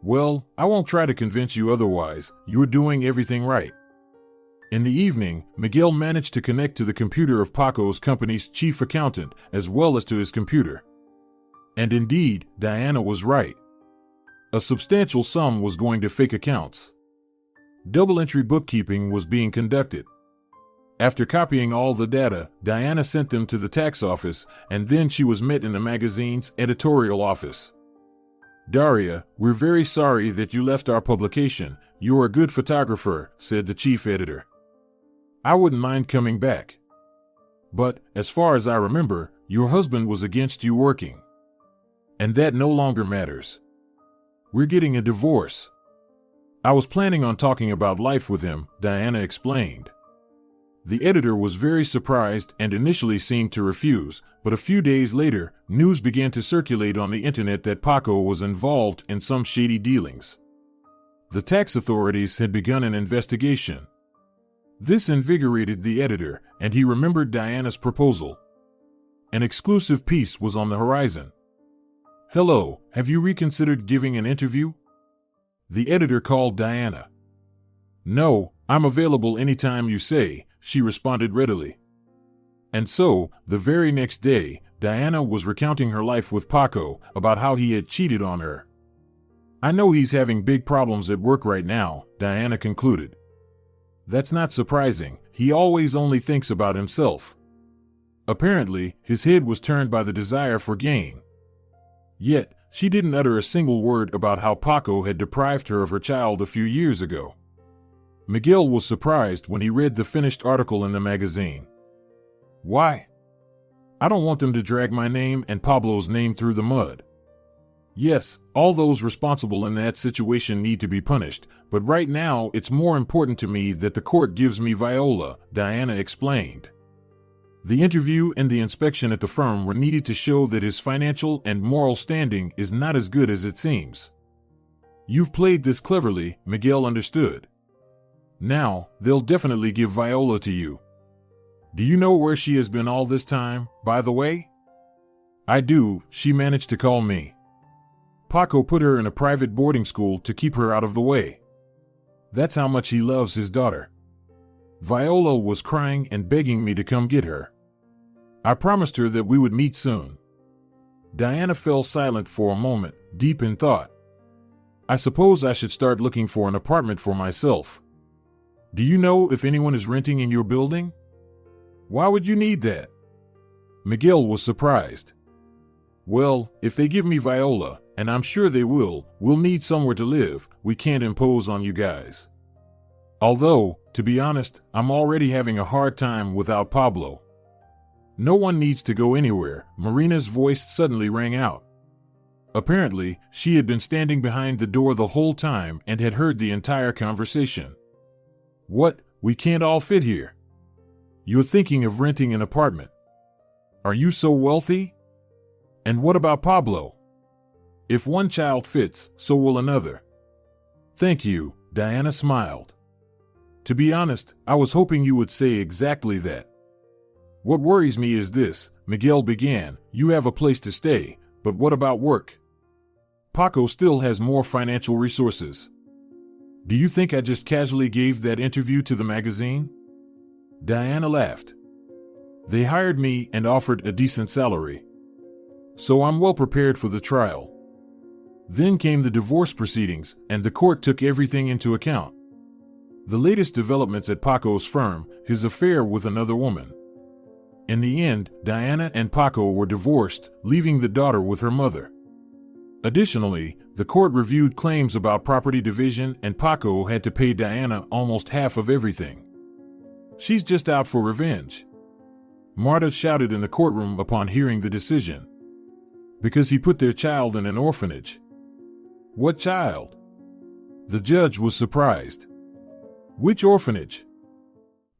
Well, I won't try to convince you otherwise. You're doing everything right." In the evening, Miguel managed to connect to the computer of Paco's company's chief accountant, as well as to his computer. And indeed, Diana was right. A substantial sum was going to fake accounts. Double-entry bookkeeping was being conducted. After copying all the data, Diana sent them to the tax office, and then she was met in the magazine's editorial office. "Daria, we're very sorry that you left our publication. You're a good photographer," said the chief editor. "I wouldn't mind coming back. But, as far as I remember, your husband was against you working. And that no longer matters. We're getting a divorce." "I was planning on talking about life with him," Diana explained. The editor was very surprised and initially seemed to refuse, but a few days later, news began to circulate on the internet that Paco was involved in some shady dealings. The tax authorities had begun an investigation. This invigorated the editor, and he remembered Diana's proposal. An exclusive piece was on the horizon. "Hello, have you reconsidered giving an interview?" The editor called Diana. "No, I'm available anytime you say," she responded readily. And so, the very next day, Diana was recounting her life with Paco about how he had cheated on her. "I know he's having big problems at work right now," Diana concluded. "That's not surprising. He always only thinks about himself." Apparently, his head was turned by the desire for gain. Yet, she didn't utter a single word about how Paco had deprived her of her child a few years ago. Miguel was surprised when he read the finished article in the magazine. "Why? I don't want them to drag my name and Pablo's name through the mud. Yes, all those responsible in that situation need to be punished, but right now it's more important to me that the court gives me Viola," Diana explained. The interview and the inspection at the firm were needed to show that his financial and moral standing is not as good as it seems. "You've played this cleverly," Miguel understood. "Now, they'll definitely give Viola to you. Do you know where she has been all this time, by the way?" "I do, she managed to call me. Paco put her in a private boarding school to keep her out of the way. That's how much he loves his daughter. Viola was crying and begging me to come get her. I promised her that we would meet soon." Diana fell silent for a moment, deep in thought. "I suppose I should start looking for an apartment for myself. Do you know if anyone is renting in your building?" "Why would you need that?" Miguel was surprised. "Well, if they give me Viola, and I'm sure they will, we'll need somewhere to live. We can't impose on you guys. Although, to be honest, I'm already having a hard time without Pablo." "No one needs to go anywhere," Marina's voice suddenly rang out. Apparently, she had been standing behind the door the whole time and had heard the entire conversation. "What? We can't all fit here? You're thinking of renting an apartment? Are you so wealthy? And what about Pablo? If one child fits, so will another." "Thank you," Diana smiled. "To be honest, I was hoping you would say exactly that." "What worries me is this," Miguel began. "You have a place to stay, but what about work? Paco still has more financial resources. Do you think I just casually gave that interview to the magazine?" Diana laughed. "They hired me and offered a decent salary. So I'm well prepared for the trial." Then came the divorce proceedings, and the court took everything into account. The latest developments at Paco's firm, his affair with another woman. In the end, Diana and Paco were divorced, leaving the daughter with her mother. Additionally, the court reviewed claims about property division, and Paco had to pay Diana almost half of everything. "She's just out for revenge," Marta shouted in the courtroom upon hearing the decision. "Because he put their child in an orphanage." "What child?" The judge was surprised. "Which orphanage?"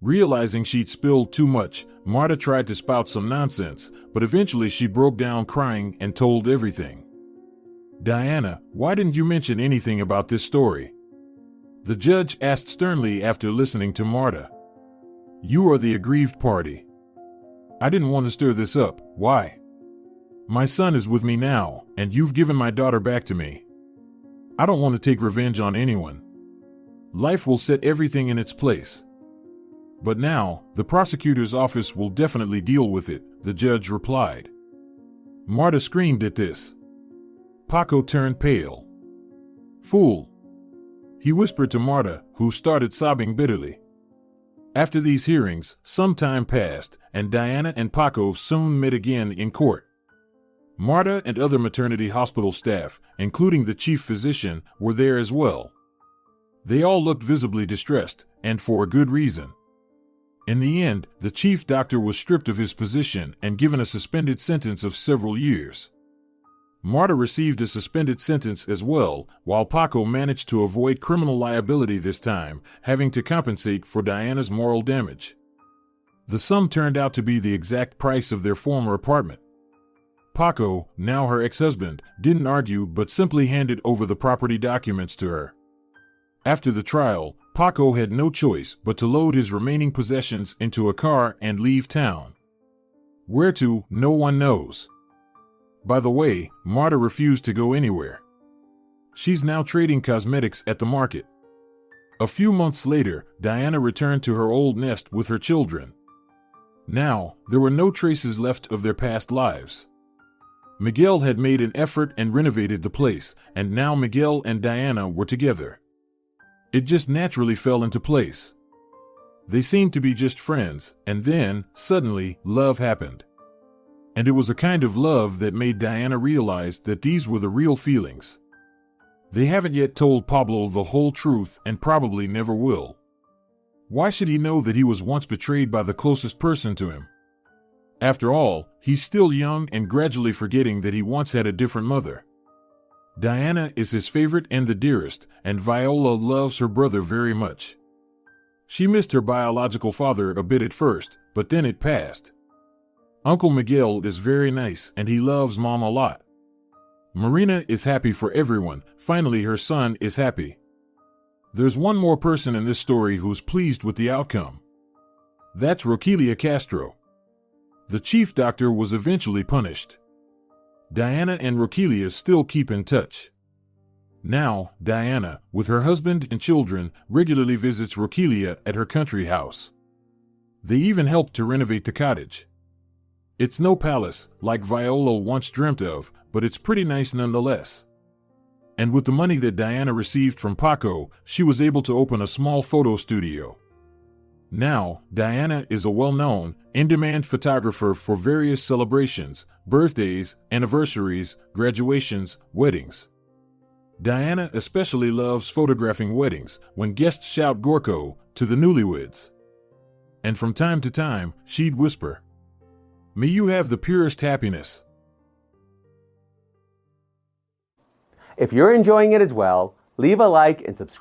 Realizing she'd spilled too much, Marta tried to spout some nonsense, but eventually she broke down crying and told everything. "Diana, why didn't you mention anything about this story?" The judge asked sternly after listening to Marta. "You are the aggrieved party. I didn't want to stir this up. Why? My son is with me now, and you've given my daughter back to me. I don't want to take revenge on anyone. Life will set everything in its place. But now, the prosecutor's office will definitely deal with it," the judge replied. Marta screamed at this. Paco turned pale. "Fool!" he whispered to Marta, who started sobbing bitterly. After these hearings, some time passed, and Diana and Paco soon met again in court. Marta and other maternity hospital staff, including the chief physician, were there as well. They all looked visibly distressed, and for a good reason. In the end, the chief doctor was stripped of his position and given a suspended sentence of several years. Marta received a suspended sentence as well, while Paco managed to avoid criminal liability this time, having to compensate for Diana's moral damage. The sum turned out to be the exact price of their former apartment. Paco, now her ex-husband, didn't argue but simply handed over the property documents to her. After the trial, Paco had no choice but to load his remaining possessions into a car and leave town. Where to, no one knows. By the way, Marta refused to go anywhere. She's now trading cosmetics at the market. A few months later, Diana returned to her old nest with her children. Now, there were no traces left of their past lives. Miguel had made an effort and renovated the place, and now Miguel and Diana were together. It just naturally fell into place. They seemed to be just friends, and then, suddenly, love happened. And it was a kind of love that made Diana realize that these were the real feelings. They haven't yet told Pablo the whole truth and probably never will. Why should he know that he was once betrayed by the closest person to him? After all, he's still young and gradually forgetting that he once had a different mother. Diana is his favorite and the dearest, and Viola loves her brother very much. She missed her biological father a bit at first, but then it passed. Uncle Miguel is very nice and he loves Mom a lot. Marina is happy for everyone. Finally, her son is happy. There's one more person in this story who's pleased with the outcome. That's Roquelia Castro. The chief doctor was eventually punished. Diana and Roquelia still keep in touch. Now, Diana, with her husband and children, regularly visits Roquelia at her country house. They even helped to renovate the cottage. It's no palace, like Viola once dreamt of, but it's pretty nice nonetheless. And with the money that Diana received from Paco, she was able to open a small photo studio. Now, Diana is a well-known, in-demand photographer for various celebrations, birthdays, anniversaries, graduations, weddings. Diana especially loves photographing weddings, when guests shout Gorko to the newlyweds. And from time to time, she'd whisper, "May you have the purest happiness." If you're enjoying it as well, leave a like and subscribe.